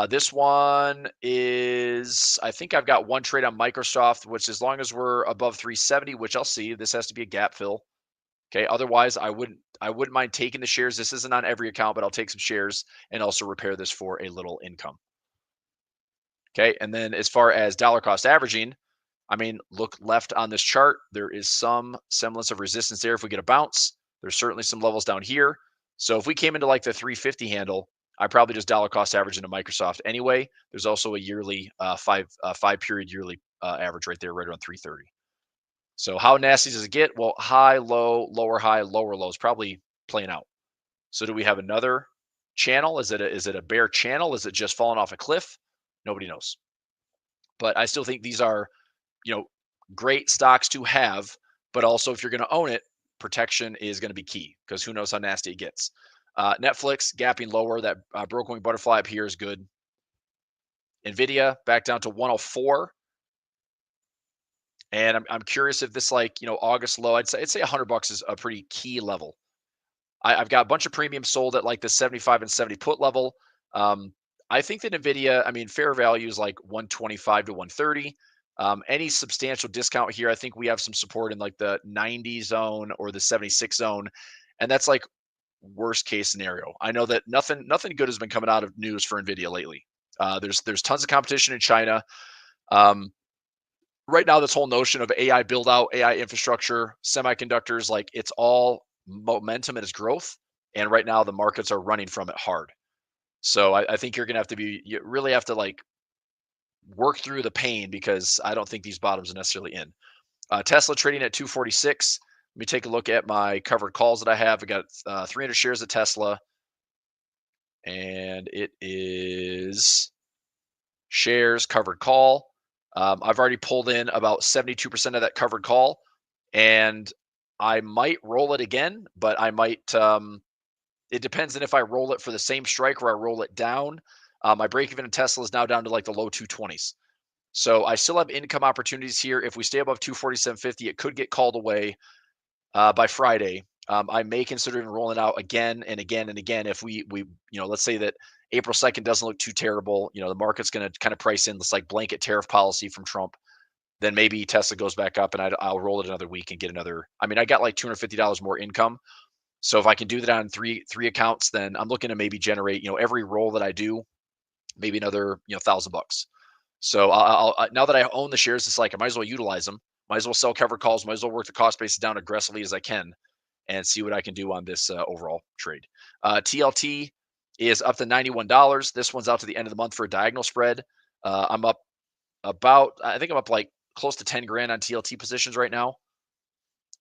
This one is, I think I've got one trade on Microsoft, which as long as we're above 370, which I'll see, this has to be a gap fill. Okay. Otherwise, I wouldn't mind taking the shares. This isn't on every account, but I'll take some shares and also repair this for a little income. Okay. And then as far as dollar cost averaging, I mean, look left on this chart. There is some semblance of resistance there. If we get a bounce, there's certainly some levels down here. So if we came into like the 350 handle, I probably just dollar cost average into Microsoft anyway. There's also a yearly five period yearly average right there, right around 330. So how nasty does it get? Well, high, low, lower high, lower low is probably playing out. So do we have another channel? Is it a bear channel? Is it just falling off a cliff? Nobody knows. But I still think these are, you know, great stocks to have, but also if you're going to own it, protection is going to be key because who knows how nasty it gets. Netflix gapping lower. That broke wing butterfly up here is good. Nvidia back down to 104. And I'm curious if this, like, you know, August low, I'd say $100 is a pretty key level. I've got a bunch of premium sold at like the 75 and 70 put level. I think that Nvidia, I mean, fair value is like 125 to 130. Any substantial discount here, I think we have some support in like the 90 zone or the 76 zone, and that's like worst case scenario. I know that nothing good has been coming out of news for Nvidia lately. There's tons of competition in China. Right now, this whole notion of AI build out, AI infrastructure, semiconductors, like it's all momentum and its growth. And right now, the markets are running from it hard. So I think you're gonna have to you really have to like work through the pain because I don't think these bottoms are necessarily in. Tesla trading at 246. Let me take a look at my covered calls that I have. I got 300 shares of Tesla, and it is shares covered call. I've already pulled in about 72% of that covered call, and I might roll it again, but I might. It depends on if I roll it for the same strike or I roll it down. My break even in Tesla is now down to like the low 220s. So I still have income opportunities here. If we stay above 247.50, it could get called away by Friday. I may consider even rolling out again and again and again if we let's say that April 2nd doesn't look too terrible. You know, the market's going to kind of price in this like blanket tariff policy from Trump. Then maybe Tesla goes back up and I'll roll it another week and get another. I mean, I got like $250 more income. So if I can do that on three accounts, then I'm looking to maybe generate, every roll that I do, maybe another, $1,000. So I'll now that I own the shares, it's like I might as well utilize them. Might as well sell covered calls. Might as well work the cost basis down aggressively as I can, and see what I can do on this overall trade. TLT is up to $91. This one's out to the end of the month for a diagonal spread. I'm up I think I'm up like close to 10 grand on TLT positions right now,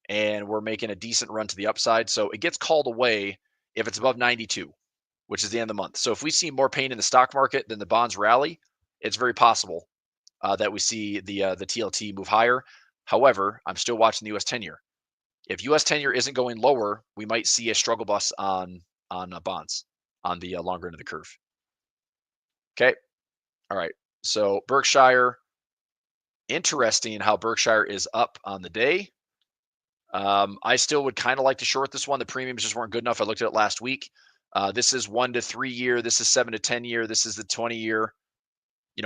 and we're making a decent run to the upside. So it gets called away if it's above 92, which is the end of the month. So if we see more pain in the stock market than the bonds rally, it's very possible that we see the TLT move higher. However, I'm still watching the U.S. 10-year. If U.S. 10-year isn't going lower, we might see a struggle bus on bonds on the longer end of the curve. Okay. All right. So Berkshire, interesting how Berkshire is up on the day. I still would kind of like to short this one. The premiums just weren't good enough. I looked at it last week. This is 1 to 3 year. This is 7 to 10 year. This is the 20 year,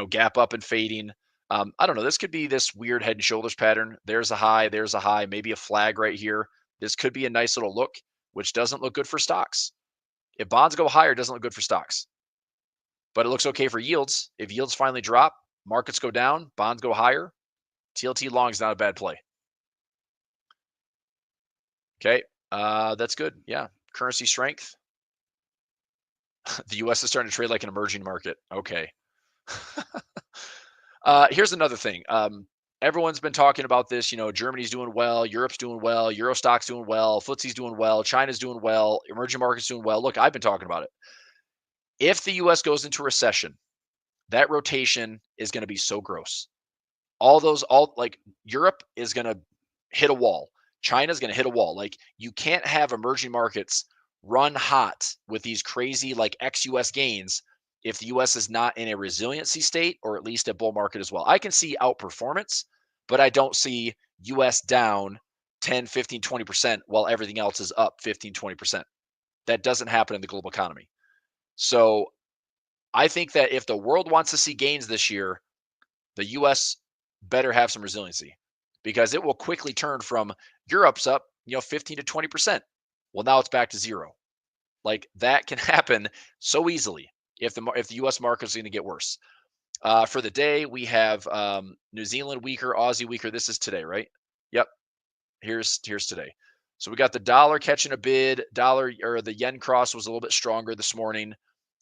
gap up and fading. I don't know. This could be this weird head and shoulders pattern. There's a high, maybe a flag right here. This could be a nice little look, which doesn't look good for stocks. If bonds go higher, it doesn't look good for stocks. But it looks okay for yields. If yields finally drop, markets go down, bonds go higher, TLT long is not a bad play. Okay, that's good. Yeah, currency strength. The U.S. is starting to trade like an emerging market. Okay. Here's another thing. Everyone's been talking about this. Germany's doing well, Europe's doing well, Euro stock's doing well, FTSE's doing well, China's doing well, emerging markets doing well. Look, I've been talking about it. If the U.S. goes into recession, that rotation is going to be so gross. Like Europe is going to hit a wall. China's going to hit a wall. Like you can't have emerging markets run hot with these crazy like ex-US gains if the US is not in a resiliency state or at least a bull market as well. I can see outperformance, but I don't see US down 10, 15, 20% while everything else is up 15, 20%. That doesn't happen in the global economy. So I think that if the world wants to see gains this year, the US better have some resiliency because it will quickly turn from Europe's up, 15 to 20%. Well, now it's back to zero. Like that can happen so easily if the US market is going to get worse. For the day, we have New Zealand weaker, Aussie weaker. This is today, right? Yep. Here's today. So we got the dollar catching a bid. The yen cross was a little bit stronger this morning.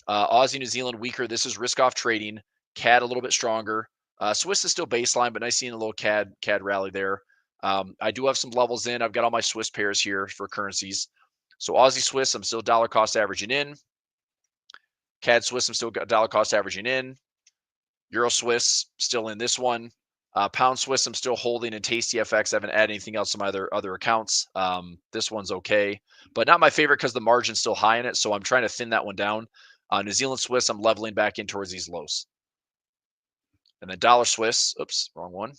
Aussie, New Zealand weaker. This is risk off trading. CAD a little bit stronger. Swiss is still baseline, but nice seeing a little CAD rally there. I do have some levels in. I've got all my Swiss pairs here for currencies. So Aussie Swiss, I'm still dollar cost averaging in. CAD Swiss, I'm still dollar cost averaging in. Euro Swiss, still in this one. Pound Swiss, I'm still holding in Tasty FX. I haven't added anything else to my other accounts. This one's okay, but not my favorite because the margin's still high in it. So I'm trying to thin that one down. New Zealand Swiss, I'm leveling back in towards these lows. And then dollar Swiss, oops, wrong one.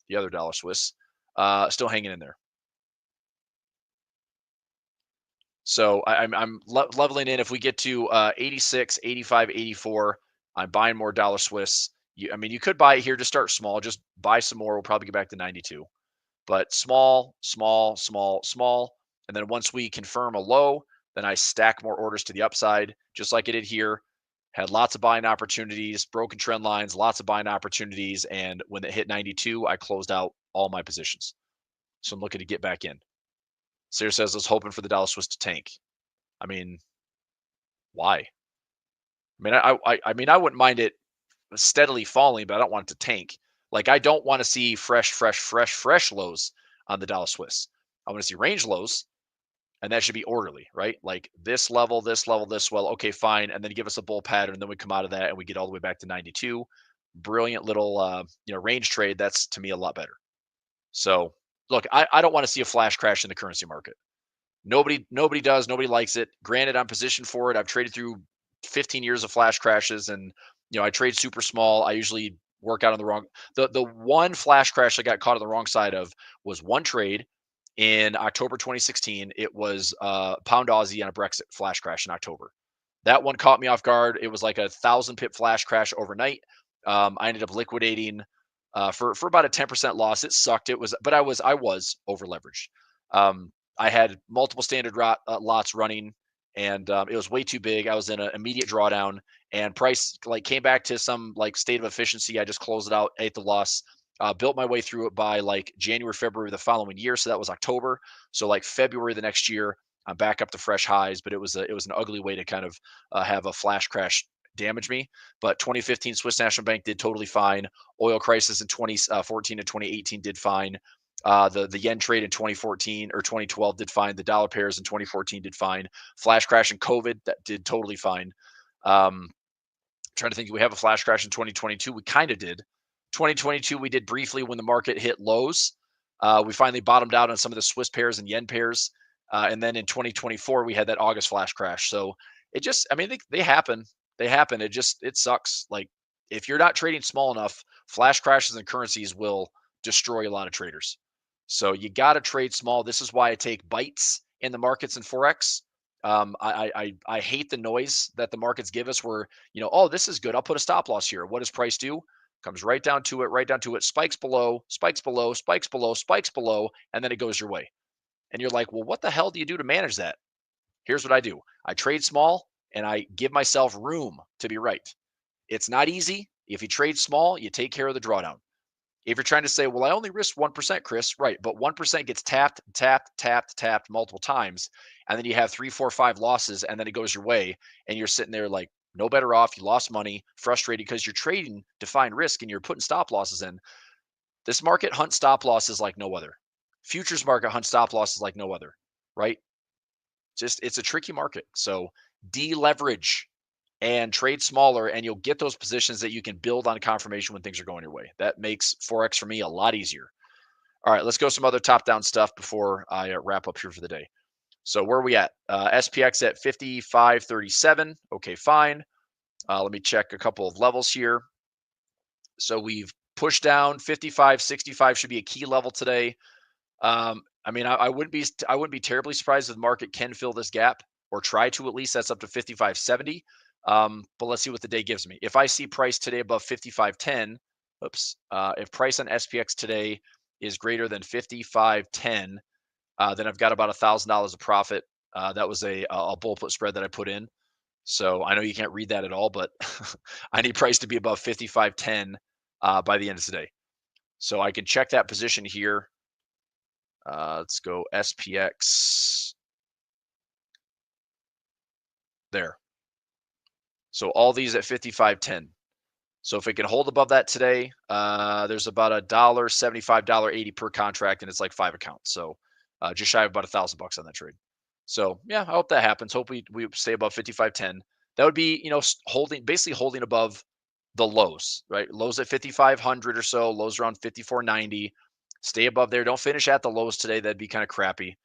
The other dollar Swiss, still hanging in there. So I'm leveling in. If we get to 86, 85, 84, I'm buying more dollar Swiss. You could buy it here to start small. Just buy some more. We'll probably get back to 92. But small, small, small, small. And then once we confirm a low, then I stack more orders to the upside, just like I did here. Had lots of buying opportunities, broken trend lines, lots of buying opportunities. And when it hit 92, I closed out all my positions. So I'm looking to get back in. Sears says, I was hoping for the dollar Swiss to tank. I mean, why? I wouldn't mind it steadily falling, but I don't want it to tank. Like, I don't want to see fresh lows on the dollar Swiss. I want to see range lows, and that should be orderly, right? Like this level, this level, this well, okay, fine, and then give us a bull pattern, and then we come out of that and we get all the way back to 92. Brilliant little range trade. That's to me a lot better. So look, I don't want to see a flash crash in the currency market. Nobody does. Nobody likes it. Granted, I'm positioned for it. I've traded through 15 years of flash crashes, and I trade super small. I usually work out on the wrong. The one flash crash I got caught on the wrong side of was one trade in October 2016. It was pound Aussie on a Brexit flash crash in October. That one caught me off guard. It was like a 1,000 pip flash crash overnight. I ended up liquidating for about a 10% loss. It sucked. But I was over leveraged. I had multiple standard lots running, and it was way too big. I was in an immediate drawdown, and price came back to some state of efficiency. I just closed it out, ate the loss, built my way through it by January, February the following year. So that was October. So February the next year, I'm back up to fresh highs. But it was an ugly way to kind of have a flash crash damage me. But 2015 Swiss National Bank did totally fine. Oil crisis in 2014 and 2018 did fine. The yen trade in 2014 or 2012 did fine. The dollar pairs in 2014 did fine. Flash crash in COVID, that did totally fine. Trying to think, do we have a flash crash in 2022? We kind of did. 2022, we did briefly when the market hit lows. We finally bottomed out on some of the Swiss pairs and yen pairs. And then in 2024, we had that August flash crash. So it just, they happen. They happen. It sucks. If you're not trading small enough, flash crashes and currencies will destroy a lot of traders. So you got to trade small. This is why I take bites in the markets and Forex. I hate the noise that the markets give us where, oh, this is good. I'll put a stop loss here. What does price do? Comes right down to it, spikes below, spikes below, spikes below, spikes below, and then it goes your way. And you're like, well, what the hell do you do to manage that? Here's what I do. I trade small and I give myself room to be right. It's not easy. If you trade small, you take care of the drawdown. If you're trying to say, well, I only risk 1%, Chris, right? But 1% gets tapped, tapped, tapped, tapped multiple times. And then you have 3, 4, 5 losses, and then it goes your way. And you're sitting there like, no better off. You lost money, frustrated because you're trading to find risk and you're putting stop losses in. This market hunts stop losses like no other. Futures market hunts stop losses like no other, right? It's a tricky market. So deleverage and trade smaller, and you'll get those positions that you can build on confirmation when things are going your way. That makes Forex for me a lot easier. All right, let's go some other top-down stuff before I wrap up here for the day. So where are we at? SPX at 55.37. Okay, fine. Let me check a couple of levels here. So we've pushed down 55.65 should be a key level today. I mean, I wouldn't be terribly surprised if the market can fill this gap or try to at least. That's up to 55.70. But let's see what the day gives me. If I see price today above 55.10, if price on SPX today is greater than 55.10, then I've got about $1,000 of profit. That was a bull put spread that I put in. So I know you can't read that at all, but I need price to be above 55.10 by the end of today. So I can check that position here. Let's go SPX. There. So all these at 55.10. So if it can hold above that today, there's about $1.75, $1.80 per contract, and it's like 5 accounts. So just shy of about $1,000 on that trade. So yeah, I hope that happens. Hope we stay above 55.10. That would be, basically holding above the lows, right? Lows at 5,500 or so, lows around 54.90. Stay above there. Don't finish at the lows today. That'd be kind of crappy.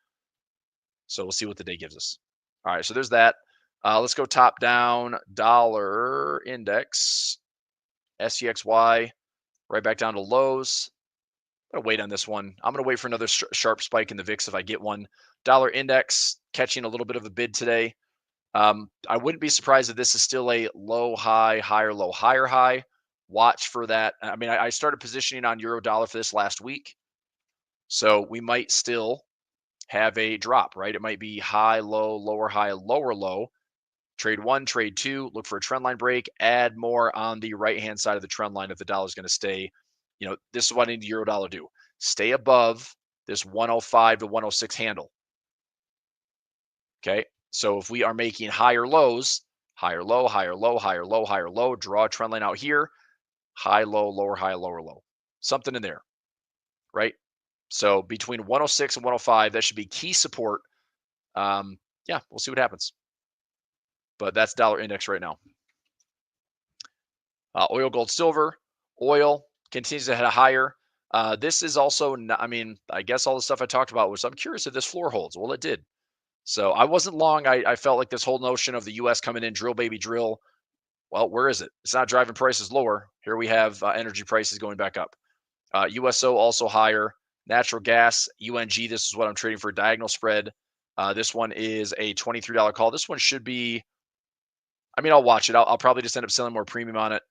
So we'll see what the day gives us. All right, so there's that. Let's go top down. Dollar index, SCXY, right back down to lows. I'm gonna wait on this one. I'm gonna wait for another sharp spike in the VIX if I get one. Dollar index catching a little bit of a bid today. I wouldn't be surprised if this is still a low, high, higher, low, higher, high. Watch for that. I mean, I started positioning on euro dollar for this last week. So we might still have a drop, right? It might be high, low, lower, high, lower, low. Trade 1, trade 2, look for a trend line break, add more on the right-hand side of the trend line if the dollar is going to stay. This is what I need the euro dollar to do. Stay above this 105 to 106 handle. Okay. So if we are making higher lows, higher low, higher low, higher low, higher low, draw a trend line out here, high, low, lower, high, lower, low. Something in there, right? So between 106 and 105, that should be key support. Yeah, we'll see what happens. But that's dollar index right now. Oil, gold, silver. Oil continues to head higher. This is also, I guess all the stuff I talked about was, I'm curious if this floor holds. Well, it did. So I wasn't long. I felt like this whole notion of the U.S. coming in, drill, baby, drill. Well, where is it? It's not driving prices lower. Here we have energy prices going back up. USO also higher. Natural gas, UNG, this is what I'm trading for diagonal spread. This one is a $23 call. This one should be, I'll watch it. I'll probably just end up selling more premium on it.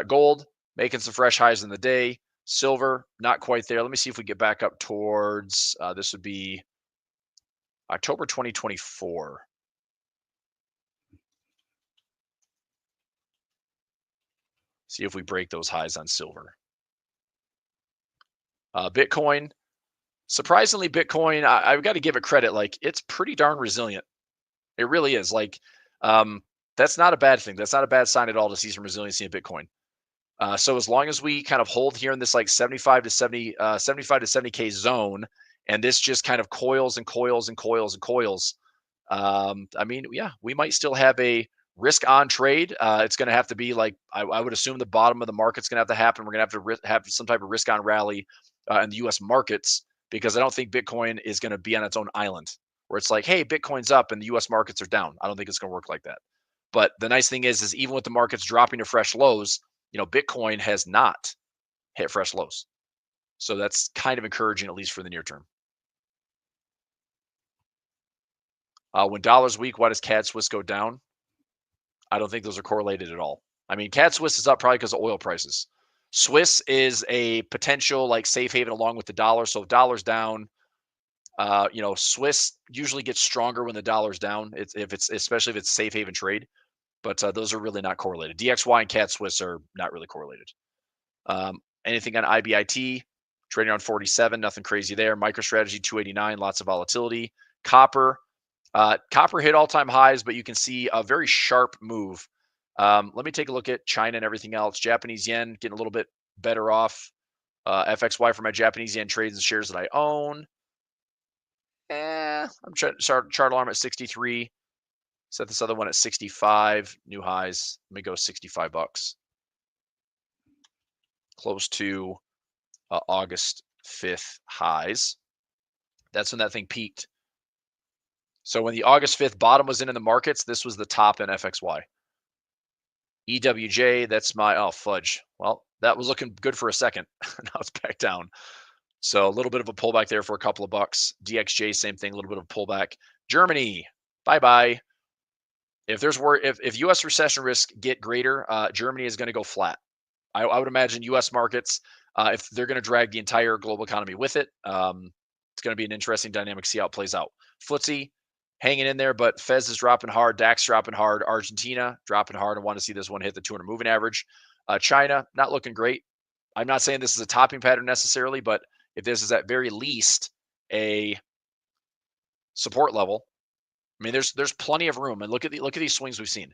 Gold, making some fresh highs in the day. Silver, not quite there. Let me see if we get back up towards, this would be October 2024. See if we break those highs on silver. Bitcoin, surprisingly, Bitcoin, I've got to give it credit. Like, it's pretty darn resilient. It really is. Like, that's not a bad thing. That's not a bad sign at all to see some resiliency in Bitcoin. So as long as we kind of hold here in this like 75 to 70K zone, and this just kind of coils and coils and coils and coils, yeah, we might still have a risk on trade. It's going to have to be like, I would assume the bottom of the market's going to have to happen. We're going to have to have some type of risk on rally in the U.S. markets, because I don't think Bitcoin is going to be on its own island where it's like, hey, Bitcoin's up and the U.S. markets are down. I don't think it's going to work like that. But the nice thing is even with the markets dropping to fresh lows, Bitcoin has not hit fresh lows. So that's kind of encouraging, at least for the near term. When dollar's weak, why does CAD Swiss go down? I don't think those are correlated at all. I mean, CAD Swiss is up probably because of oil prices. Swiss is a potential like safe haven along with the dollar. So if dollar's down, Swiss usually gets stronger when the dollar's down. It's especially if it's safe haven trade. But those are really not correlated. DXY and CAD Swiss are not really correlated. Anything on IBIT, trading around 47, nothing crazy there. MicroStrategy 289, lots of volatility. Copper hit all-time highs, but you can see a very sharp move. Let me take a look at China and everything else. Japanese yen getting a little bit better off. FXY for my Japanese yen trades and shares that I own. I'm chart alarm at 63. Set this other one at 65. New highs. Let me go $65. Close to August 5th highs. That's when that thing peaked. So when the August 5th bottom was in the markets, this was the top in FXY. EWJ, that's my, oh, fudge. Well, that was looking good for a second. Now it's back down. So a little bit of a pullback there for a couple of bucks. DXJ, same thing, a little bit of a pullback. Germany, bye-bye. If U.S. recession risk get greater, Germany is going to go flat. I would imagine U.S. markets, if they're going to drag the entire global economy with it, it's going to be an interesting dynamic to see how it plays out. FTSE hanging in there, but Fez is dropping hard, DAX dropping hard, Argentina dropping hard. I want to see this one hit the 200 moving average. China, not looking great. I'm not saying this is a topping pattern necessarily, but if this is at very least a support level, I mean, there's plenty of room. And look at these swings we've seen.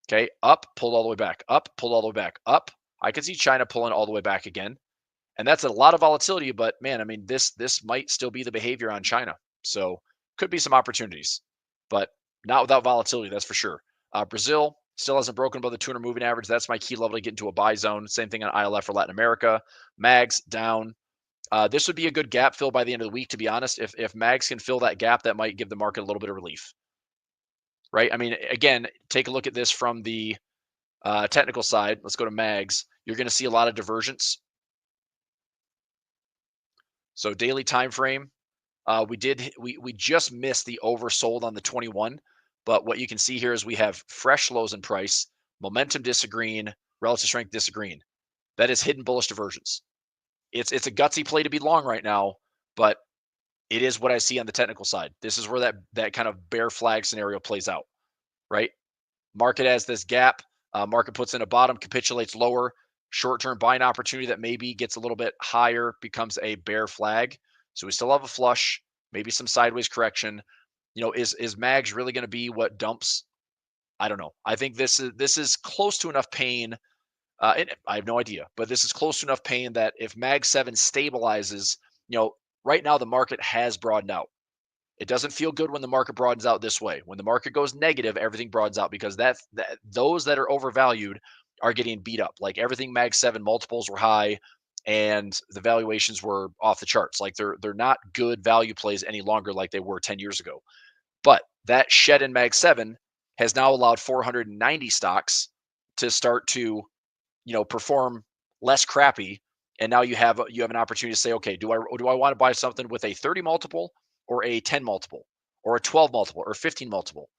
Okay, up, pulled all the way back, up, pulled all the way back, up. I could see China pulling all the way back again. And that's a lot of volatility, but man, I mean, this might still be the behavior on China. So could be some opportunities, but not without volatility, that's for sure. Brazil still hasn't broken above the 200 moving average. That's my key level to get into a buy zone. Same thing on ILF for Latin America. MAGs down. This would be a good gap fill by the end of the week, to be honest. If MAGs can fill that gap, that might give the market a little bit of relief. Right? I mean, again, take a look at this from the technical side. Let's go to MAGs. You're going to see a lot of divergence. So daily time frame, we just missed the oversold on the 21, but what you can see here is we have fresh lows in price, momentum disagreeing, relative strength disagreeing. That is hidden bullish divergence. It's a gutsy play to be long right now, but it is what I see on the technical side. This is where that kind of bear flag scenario plays out, right? Market has this gap. Market puts in a bottom, capitulates lower. Short-term buying opportunity that maybe gets a little bit higher becomes a bear flag. So we still have a flush, maybe some sideways correction. Is MAGS really going to be what dumps? I don't know. I think this is close to enough pain. And I have no idea, but this is close to enough pain that if MAG 7 stabilizes, right now the market has broadened out. It doesn't feel good when the market broadens out this way. When the market goes negative, everything broadens out because those that are overvalued are getting beat up. Like everything MAG 7 multiples were high and the valuations were off the charts. Like they're not good value plays any longer like they were 10 years ago. But that shed in MAG 7 has now allowed 490 stocks to start to, perform less crappy. And now you have an opportunity to say, okay, do I want to buy something with a 30 multiple or a 10 multiple or a 12 multiple or 15 multiple?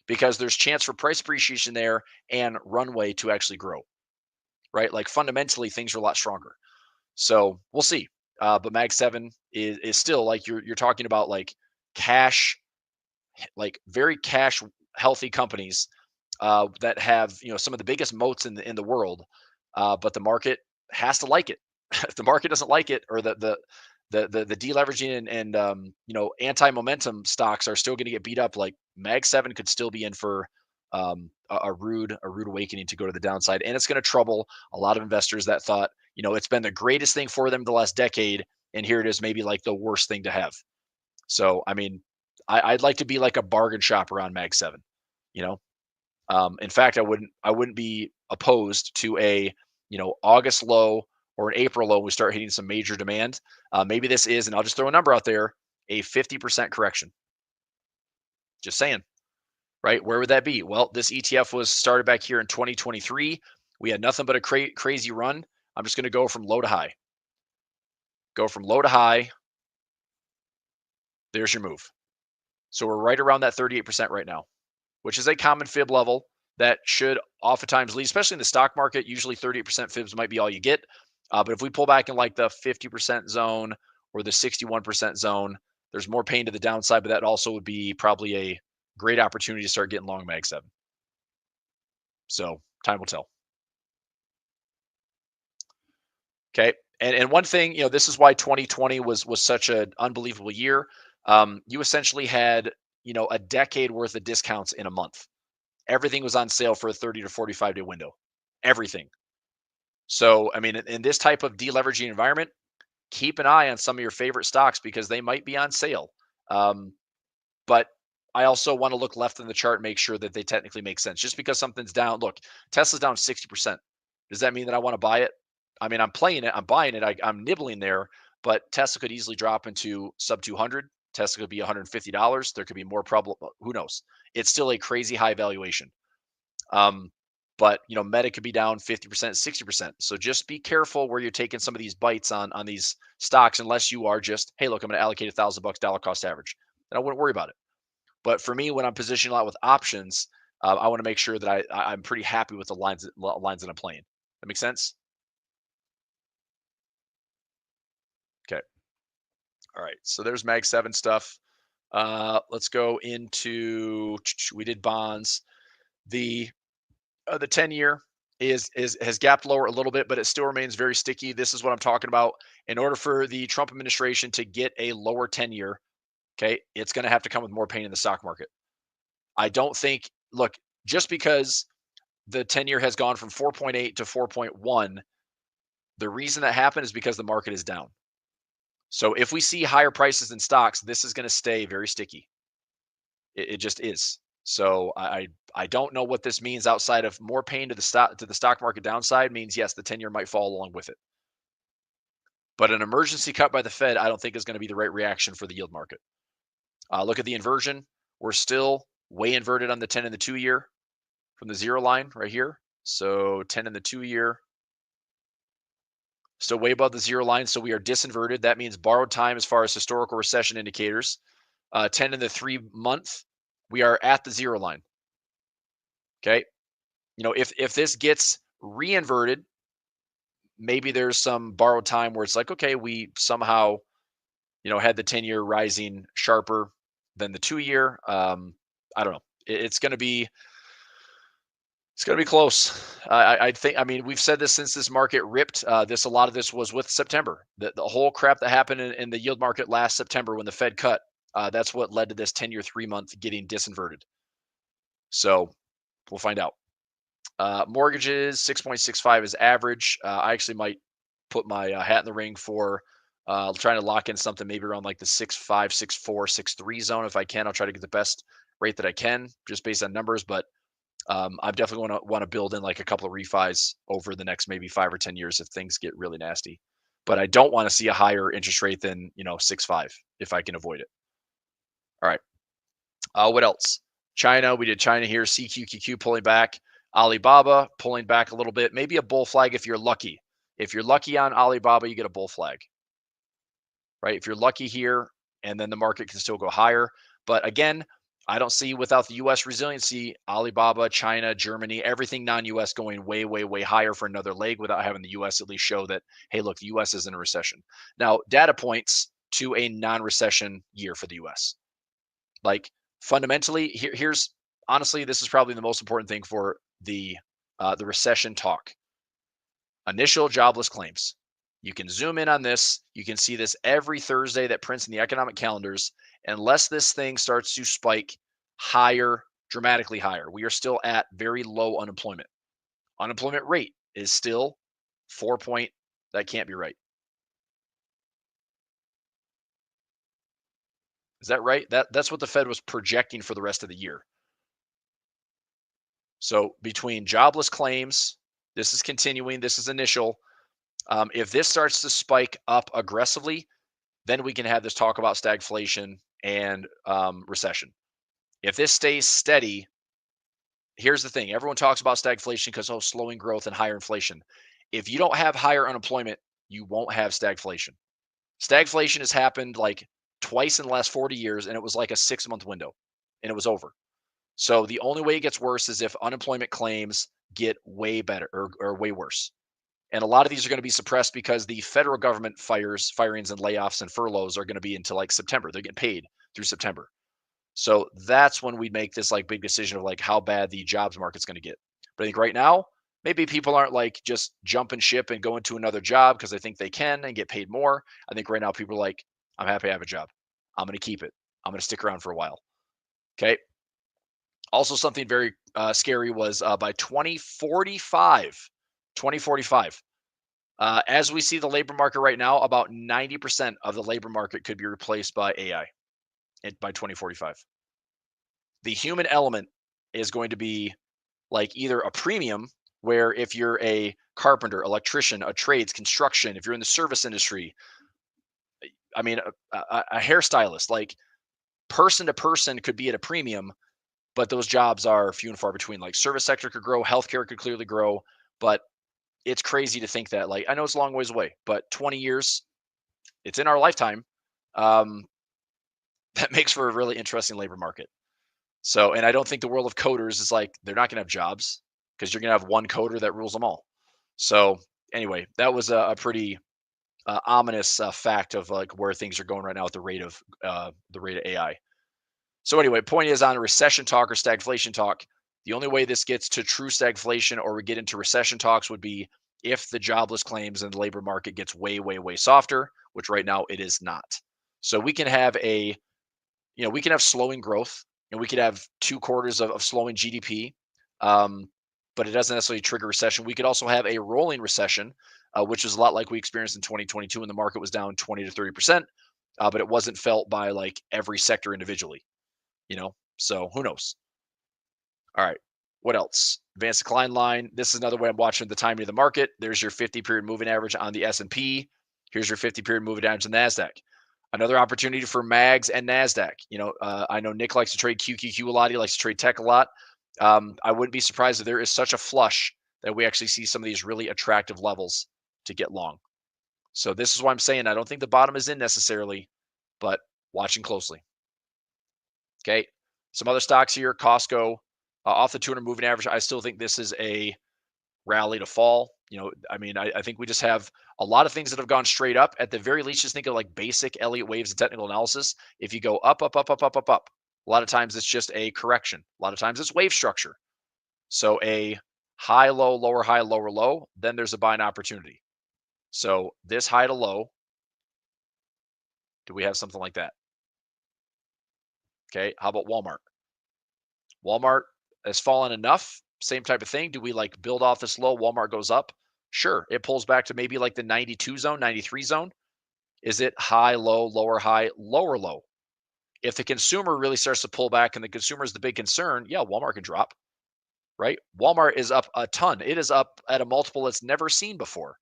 Because there's chance for price appreciation there and runway to actually grow, right? Like fundamentally, things are a lot stronger. So we'll see. But Mag 7 is still like you're talking about like cash, like very cash healthy companies that have some of the biggest moats in the world. But the market has to like it. If the market doesn't like it, or the deleveraging and anti-momentum stocks are still going to get beat up, like Mag 7 could still be in for a rude awakening to go to the downside, and it's going to trouble a lot of investors that thought it's been the greatest thing for them the last decade, and here it is maybe like the worst thing to have. So I mean, I'd like to be like a bargain shopper on Mag 7. In fact, I wouldn't be opposed to a August low or an April low. We start hitting some major demand. Maybe this is, and I'll just throw a number out there, a 50% correction. Just saying, right? Where would that be? Well, this ETF was started back here in 2023. We had nothing but a crazy run. I'm just going to go from low to high. Go from low to high. There's your move. So we're right around that 38% right now, which is a common fib level that should oftentimes lead, especially in the stock market. Usually 38% fibs might be all you get. But if we pull back in like the 50% zone or the 61% zone, there's more pain to the downside, but that also would be probably a great opportunity to start getting long Mag 7. So time will tell. Okay. And one thing, this is why 2020 was such an unbelievable year. You essentially had, a decade worth of discounts in a month. Everything was on sale for a 30 to 45 day window. Everything. So, I mean, in this type of deleveraging environment, keep an eye on some of your favorite stocks because they might be on sale. But I also want to look left in the chart and make sure that they technically make sense. Just because something's down, look, Tesla's down 60%. Does that mean that I want to buy it? I mean, I'm playing it, I'm buying it, I'm nibbling there, but Tesla could easily drop into sub 200. Tesla could be $150. There could be more problem. Who knows? It's still a crazy high valuation. But Meta could be down 50%, 60%. So just be careful where you're taking some of these bites on these stocks, unless you are just, hey, look, I'm going to allocate $1,000 dollar cost average. Then I wouldn't worry about it. But for me, when I'm positioning a lot with options, I want to make sure that I'm pretty happy with the lines that I'm playing. That makes sense? Okay. All right. So there's Mag 7 stuff. Let's go into, we did bonds. The 10-year has gapped lower a little bit, but it still remains very sticky. This is what I'm talking about. In order for the Trump administration to get a lower 10-year, okay, it's going to have to come with more pain in the stock market. I don't think, look, just because the 10-year has gone from 4.8 to 4.1, the reason that happened is because the market is down. So if we see higher prices in stocks, this is going to stay very sticky. It just is. So I don't know what this means outside of more pain to the stock market downside means, yes, the 10-year might fall along with it. But an emergency cut by the Fed, I don't think is going to be the right reaction for the yield market. Look at the inversion. We're still way inverted on the 10 and the 2-year from the zero line right here. So 10 and the 2-year, still way above the zero line. So we are disinverted. That means borrowed time as far as historical recession indicators. 10 and the 3-month, we are at the zero line. Okay. If this gets reinverted, maybe there's some borrowed time where it's like, okay, we somehow, had the 10-year rising sharper than the 2-year. I don't know. It's going to be close. I think, we've said this since this market ripped. A lot of this was with September. The whole crap that happened in the yield market last September when the Fed cut, that's what led to this 10-year 3-month getting disinverted. So we'll find out. Mortgages, 6.65 is average. I actually might put my hat in the ring for trying to lock in something maybe around like the 6.5, 6.4, 6.3 zone. If I can, I'll try to get the best rate that I can just based on numbers. But I'm definitely going to want to build in like a couple of refis over the next maybe 5 or 10 years if things get really nasty. But I don't want to see a higher interest rate than 6.5 if I can avoid it. All right. What else? China, we did China here. CQQQ pulling back. Alibaba pulling back a little bit. Maybe a bull flag if you're lucky. If you're lucky on Alibaba, you get a bull flag. Right? If you're lucky here, and then the market can still go higher. But again, I don't see without the U.S. resiliency, Alibaba, China, Germany, everything non-U.S. going way, way, way higher for another leg without having the U.S. at least show that, hey, look, the U.S. is in a recession. Now, data points to a non-recession year for the U.S. Like fundamentally, here's honestly, this is probably the most important thing for the recession talk. Initial jobless claims. You can zoom in on this. You can see this every Thursday that prints in the economic calendars. Unless this thing starts to spike higher, dramatically higher, we are still at very low unemployment. Unemployment rate is still 4 point. That can't be right. Is that right? That's what the Fed was projecting for the rest of the year. So between jobless claims, this is continuing, this is initial. If this starts to spike up aggressively, then we can have this talk about stagflation and recession. If this stays steady, here's the thing. Everyone talks about stagflation because, slowing growth and higher inflation. If you don't have higher unemployment, you won't have stagflation. Stagflation has happened like twice in the last 40 years, and it was like a 6-month window, and it was over. So the only way it gets worse is if unemployment claims get way better or way worse. And a lot of these are going to be suppressed because the federal government firings and layoffs and furloughs are going to be until like September. They're getting paid through September. So that's when we make this like big decision of like how bad the jobs market's going to get. But I think right now, maybe people aren't like just jumping ship and going to another job because they think they can and get paid more. I think right now people are like, I'm happy I have a job. I'm going to keep it. I'm going to stick around for a while. Okay. Also, something very scary was by 2045, as we see the labor market right now, about 90% of the labor market could be replaced by AI by 2045. The human element is going to be like either a premium, where if you're a carpenter, electrician, a trades, construction, if you're in the service industry, I mean, a hairstylist, like person to person could be at a premium, but those jobs are few and far between. Like service sector could grow, healthcare could clearly grow, but it's crazy to think that. Like I know it's a long ways away, but 20 years, it's in our lifetime. Um, that makes for a really interesting labor market. So, and I don't think the world of coders is like they're not going to have jobs because you're going to have one coder that rules them all. So, anyway, that was a pretty ominous fact of like where things are going right now at the rate of AI. So anyway, point is on recession talk or stagflation talk, the only way this gets to true stagflation or we get into recession talks would be if the jobless claims and the labor market gets way, way, way softer, which right now it is not. So we can have we can have slowing growth and we could have 2 quarters of slowing GDP, but it doesn't necessarily trigger recession. We could also have a rolling recession, which is a lot like we experienced in 2022 when the market was down 20 to 30%, but it wasn't felt by like every sector individually. So who knows? All right. What else? Advanced decline line. This is another way I'm watching the timing of the market. There's your 50-period moving average on the S&P. Here's your 50-period moving average on the NASDAQ. Another opportunity for MAGs and NASDAQ. I know Nick likes to trade QQQ a lot. He likes to trade tech a lot. I wouldn't be surprised if there is such a flush that we actually see some of these really attractive levels to get long. So this is why I'm saying I don't think the bottom is in necessarily, but watching closely. Okay. Some other stocks here, Costco, off the 200 moving average. I still think this is a rally to fall. I think we just have a lot of things that have gone straight up. At the very least, just think of like basic Elliott waves and technical analysis. If you go up, up, up, up, up, up, up, a lot of times it's just a correction. A lot of times it's wave structure. So a high, low, lower, low, then there's a buying opportunity. So this high to low, do we have something like that? Okay. How about Walmart? Walmart has fallen enough. Same type of thing. Do we like build off this low? Walmart goes up. Sure. It pulls back to maybe like the 92 zone, 93 zone. Is it high, low, lower, high, lower, low? If the consumer really starts to pull back and the consumer is the big concern, yeah, Walmart can drop, right? Walmart is up a ton. It is up at a multiple it's never seen before.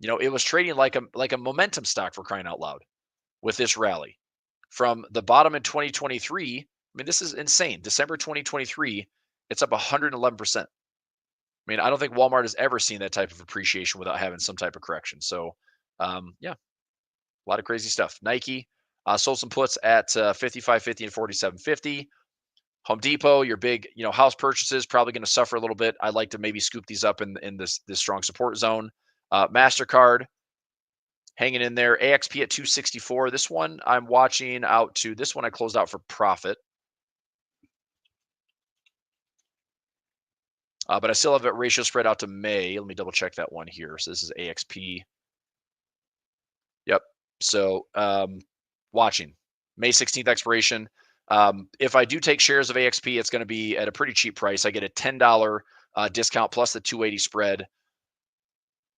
It was trading like a momentum stock, for crying out loud, with this rally. From the bottom in 2023, I mean, this is insane. December 2023, it's up 111%. I mean, I don't think Walmart has ever seen that type of appreciation without having some type of correction. So, yeah, a lot of crazy stuff. Nike sold some puts at 55.50 and 47.50. Home Depot, your big, house purchases, probably going to suffer a little bit. I'd like to maybe scoop these up in this strong support zone. MasterCard hanging in there. AXP at 264. This one I'm watching out to. This one I closed out for profit. But I still have a ratio spread out to May. Let me double check that one here. So this is AXP. Yep. So watching May 16th expiration. If I do take shares of AXP, it's going to be at a pretty cheap price. I get a $10 discount plus the 280 spread,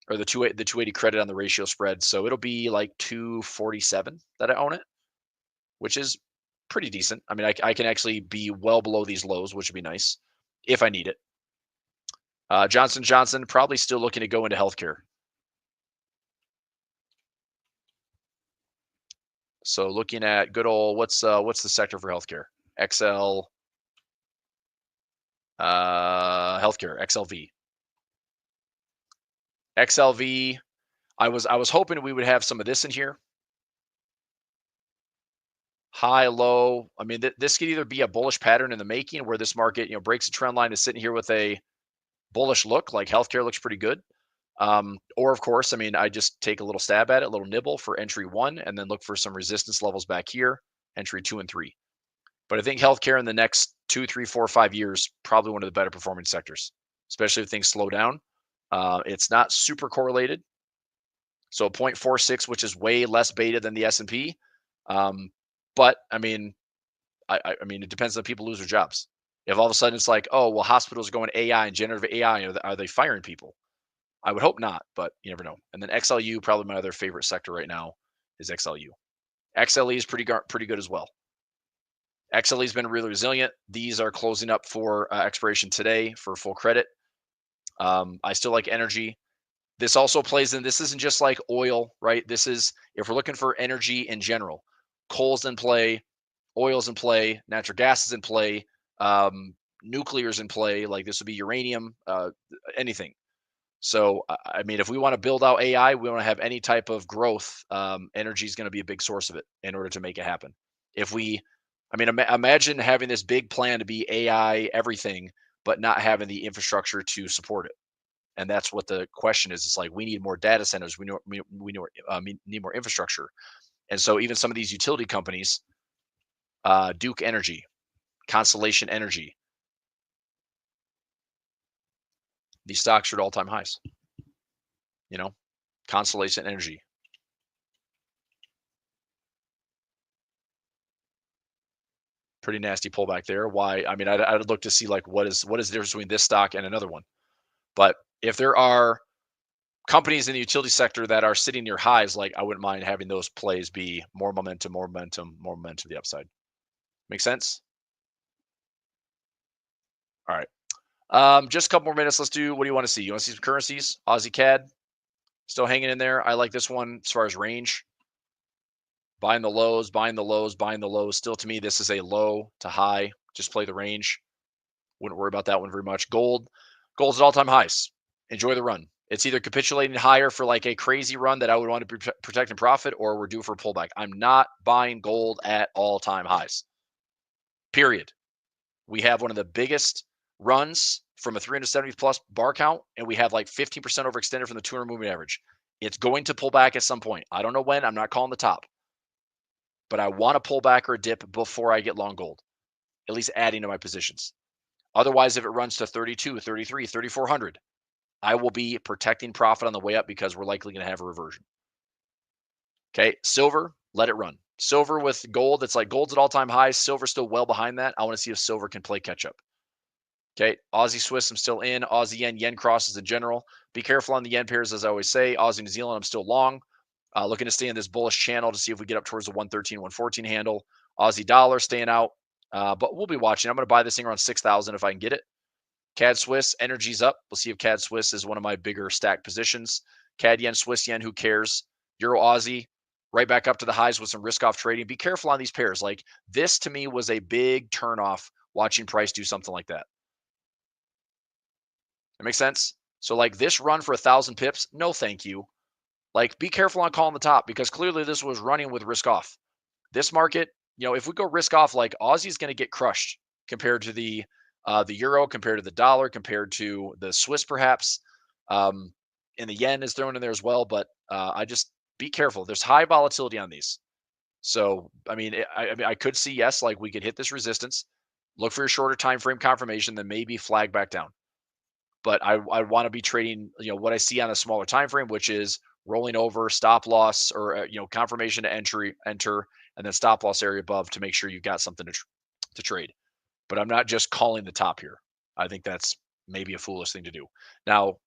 or the 280 credit on the ratio spread. So it'll be like 247 that I own it, which is pretty decent. I mean, I can actually be well below these lows, which would be nice if I need it. Johnson & Johnson probably still looking to go into healthcare. So looking at good old, what's the sector for healthcare? XL healthcare, XLV. XLV. I was hoping we would have some of this in here. high, low. I mean, this could either be a bullish pattern in the making where this market, breaks the trend line, is sitting here with a bullish look, like healthcare looks pretty good. Or of course, I mean, I just take a little stab at it, a little nibble for entry 1, and then look for some resistance levels back here, entry 2 and 3. But I think healthcare in the next 2, 3, 4, 5 years, probably one of the better performing sectors, especially if things slow down. It's not super correlated. So 0.46, which is way less beta than the S&P. But I mean, I mean, it depends on people lose their jobs. If all of a sudden it's like, oh, well, hospitals are going AI and generative AI, are they firing people? I would hope not, but you never know. And then XLU, probably my other favorite sector right now, is XLU. XLE is pretty good as well. XLE has been really resilient. These are closing up for expiration today for full credit. I still like energy. This also plays in, this isn't just like oil, right? This is, if we're looking for energy in general, coal's in play, oil's in play, natural gas is in play, nuclear's in play, like this would be uranium, anything. So, I mean, if we want to build out AI, we want to have any type of growth, energy is going to be a big source of it in order to make it happen. Imagine having this big plan to be AI everything, but not having the infrastructure to support it. And that's what the question is. It's like, we need more data centers. We need more infrastructure. And so even some of these utility companies, Duke Energy, Constellation Energy, these stocks are at all-time highs. Constellation Energy. Pretty nasty pullback there. Why? I mean, I'd look to see like what is the difference between this stock and another one. But if there are companies in the utility sector that are sitting near highs, like, I wouldn't mind having those plays be more momentum to the upside. Make sense? All right. Just a couple more minutes. Let's do, what do you want to see? You want to see some currencies? Aussie CAD still hanging in there. I like this one as far as range. Buying the lows, buying the lows, buying the lows. Still, to me, this is a low to high. Just play the range. Wouldn't worry about that one very much. Gold's at all-time highs. Enjoy the run. It's either capitulating higher for like a crazy run that I would want to protect and profit, or we're due for a pullback. I'm not buying gold at all-time highs. Period. We have one of the biggest runs from a 370 plus bar count, and we have like 15% overextended from the 200 moving average. It's going to pull back at some point. I don't know when. I'm not calling the top. But I want to pull back or dip before I get long gold, at least adding to my positions. Otherwise, if it runs to 32, 33, 3,400, I will be protecting profit on the way up because we're likely going to have a reversion. Okay, silver, let it run. Silver with gold, it's like gold's at all-time highs. Silver's still well behind that. I want to see if silver can play catch up. Okay, Aussie Swiss, I'm still in. Aussie yen crosses in general. Be careful on the yen pairs, as I always say. Aussie New Zealand, I'm still long. Looking to stay in this bullish channel to see if we get up towards the 113, 114 handle. Aussie dollar staying out, but we'll be watching. I'm going to buy this thing around 6,000 if I can get it. CAD Swiss, energy's up. We'll see if CAD Swiss is one of my bigger stack positions. CAD yen, Swiss yen, who cares? Euro Aussie, right back up to the highs with some risk off trading. Be careful on these pairs. Like, this to me was a big turnoff watching price do something like that. That makes sense? So like this run for 1,000 pips, no thank you. Like, be careful on calling the top because clearly this was running with risk off. This market, if we go risk off, like Aussie's going to get crushed compared to the euro, compared to the dollar, compared to the Swiss, perhaps. And the yen is thrown in there as well. But I just be careful. There's high volatility on these. So, I mean, I could see, yes, like we could hit this resistance, look for a shorter time frame confirmation, then maybe flag back down. But I want to be trading, what I see on a smaller time frame, which is rolling over, stop loss, or confirmation to enter, and then stop loss area above to make sure you've got something to trade. But I'm not just calling the top here. I think that's maybe a foolish thing to do. Now,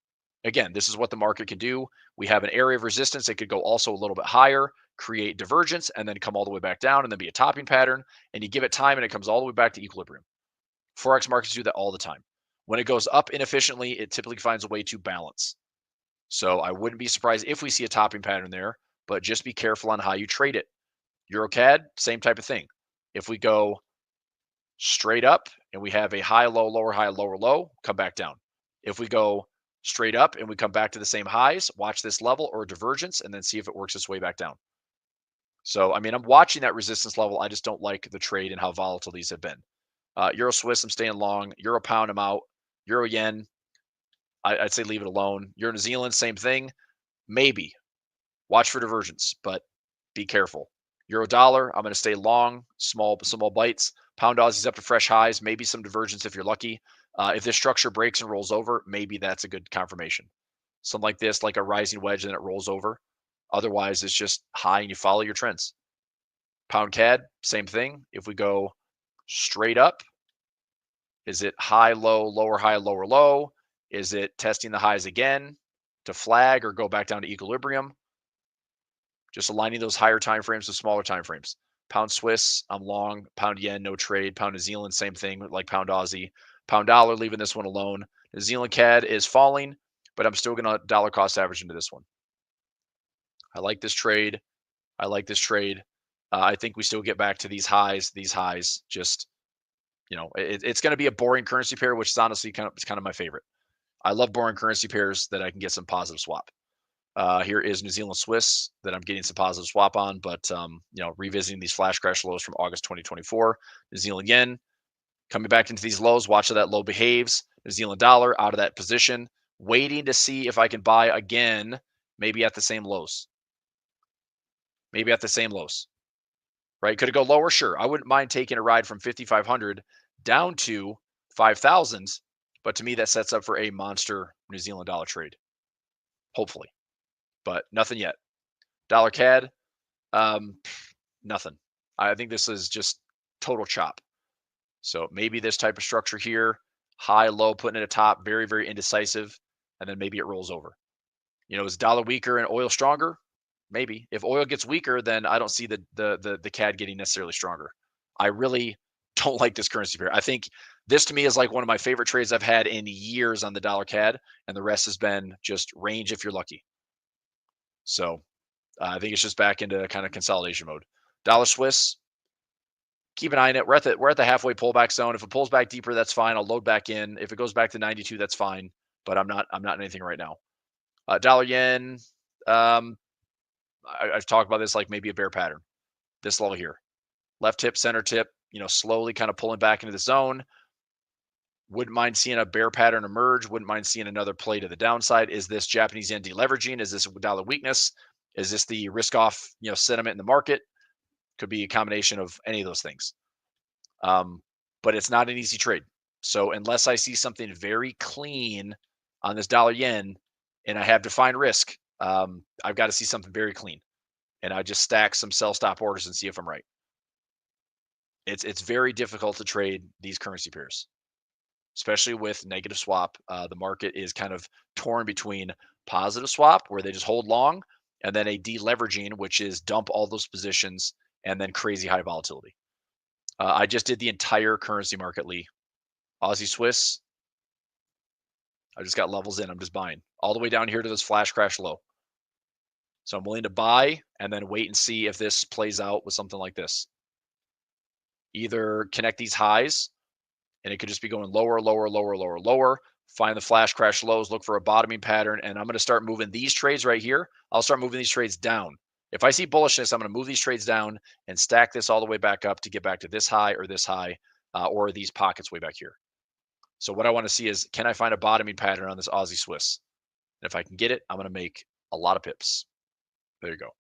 again, this is what the market can do. We have an area of resistance. It could go also a little bit higher, create divergence, and then come all the way back down, and then be a topping pattern. And you give it time, and it comes all the way back to equilibrium. Forex markets do that all the time. When it goes up inefficiently, it typically finds a way to balance. So I wouldn't be surprised if we see a topping pattern there, but just be careful on how you trade it. EuroCAD, same type of thing. If we go straight up and we have a high, low, lower, high, lower, low, come back down. If we go straight up and we come back to the same highs, watch this level or divergence and then see if it works its way back down. So, I mean, I'm watching that resistance level. I just don't like the trade and how volatile these have been. Euro Swiss, I'm staying long. Euro pound, I'm out. Euro yen, I'd say leave it alone. Euro New Zealand, same thing. Maybe watch for diversions, but be careful. Euro dollar, I'm going to stay long, small bites. Pound Aussie's up to fresh highs, maybe some divergence if you're lucky. If this structure breaks and rolls over, maybe that's a good confirmation. Something like this, like a rising wedge, and then it rolls over. Otherwise, it's just high and you follow your trends. Pound CAD, same thing. If we go straight up, is it high, low, lower, high, lower, low? Is it testing the highs again to flag or go back down to equilibrium? Just aligning those higher time frames with smaller time frames. Pound Swiss, I'm long. Pound yen, no trade. Pound New Zealand, same thing, like pound Aussie. Pound dollar, leaving this one alone. New Zealand CAD is falling, but I'm still going to dollar cost average into this one. I like this trade. I like this trade. I think we still get back to these highs. These highs, just, you know, it's going to be a boring currency pair, which is honestly kind of my favorite. I love boring currency pairs that I can get some positive swap. Here is New Zealand Swiss that I'm getting some positive swap on, but you know, revisiting these flash crash lows from August 2024. New Zealand yen coming back into these lows. Watch how that low behaves. New Zealand dollar out of that position, waiting to see if I can buy again, maybe at the same lows. Maybe at the same lows, right? Could it go lower? Sure. I wouldn't mind taking a ride from 5,500 down to 5,000, but to me, that sets up for a monster New Zealand dollar trade. Hopefully, but nothing yet. Dollar CAD, nothing. I think this is just total chop. So maybe this type of structure here, high, low, putting it at top, very, very indecisive, and then maybe it rolls over. You know, is dollar weaker and oil stronger? Maybe. If oil gets weaker, then I don't see the CAD getting necessarily stronger. I really don't like this currency pair. I think this to me is like one of my favorite trades I've had in years on the dollar CAD, and the rest has been just range if you're lucky. So I think it's just back into kind of consolidation mode. Dollar Swiss, keep an eye on it. We're at the halfway pullback zone. If it pulls back deeper, that's fine. I'll load back in. If it goes back to 92, that's fine. But I'm not in anything right now. Dollar yen. I've talked about this like maybe a bear pattern. This level here, left tip, center tip. You know, slowly kind of pulling back into the zone. Wouldn't mind seeing a bear pattern emerge. Wouldn't mind seeing another play to the downside. Is this Japanese yen deleveraging? Is this dollar weakness? Is this the risk off, you know, sentiment in the market? Could be a combination of any of those things. But it's not an easy trade. So unless I see something very clean on this dollar yen and I have defined risk, I've got to see something very clean. And I just stack some sell stop orders and see if I'm right. It's very difficult to trade these currency pairs, especially with negative swap. The market is kind of torn between positive swap, where they just hold long, and then a deleveraging, which is dump all those positions and then crazy high volatility. I just did the entire currency market, Lee. Aussie Swiss, I just got levels in. I'm just buying all the way down here to this flash crash low. So I'm willing to buy and then wait and see if this plays out with something like this. Either connect these highs, and it could just be going lower, lower, lower, lower, lower. Find the flash crash lows, look for a bottoming pattern, and I'm going to start moving these trades right here. I'll start moving these trades down. If I see bullishness, I'm going to move these trades down and stack this all the way back up to get back to this high, or these pockets way back here. So what I want to see is, can I find a bottoming pattern on this Aussie Swiss? And if I can get it, I'm going to make a lot of pips. There you go.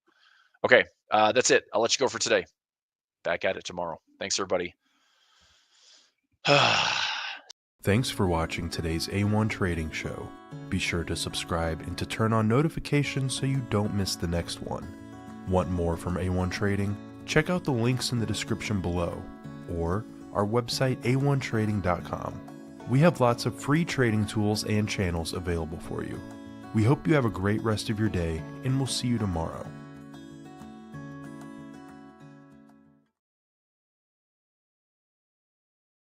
Okay, that's it. I'll let you go for today. Back at it tomorrow. Thanks, everybody. Thanks for watching today's A1 Trading Show. Be sure to subscribe and to turn on notifications so you don't miss the next one. Want more from A1 Trading? Check out the links in the description below, or our website a1trading.com. We have lots of free trading tools and channels available for you. We hope you have a great rest of your day, and we'll see you tomorrow.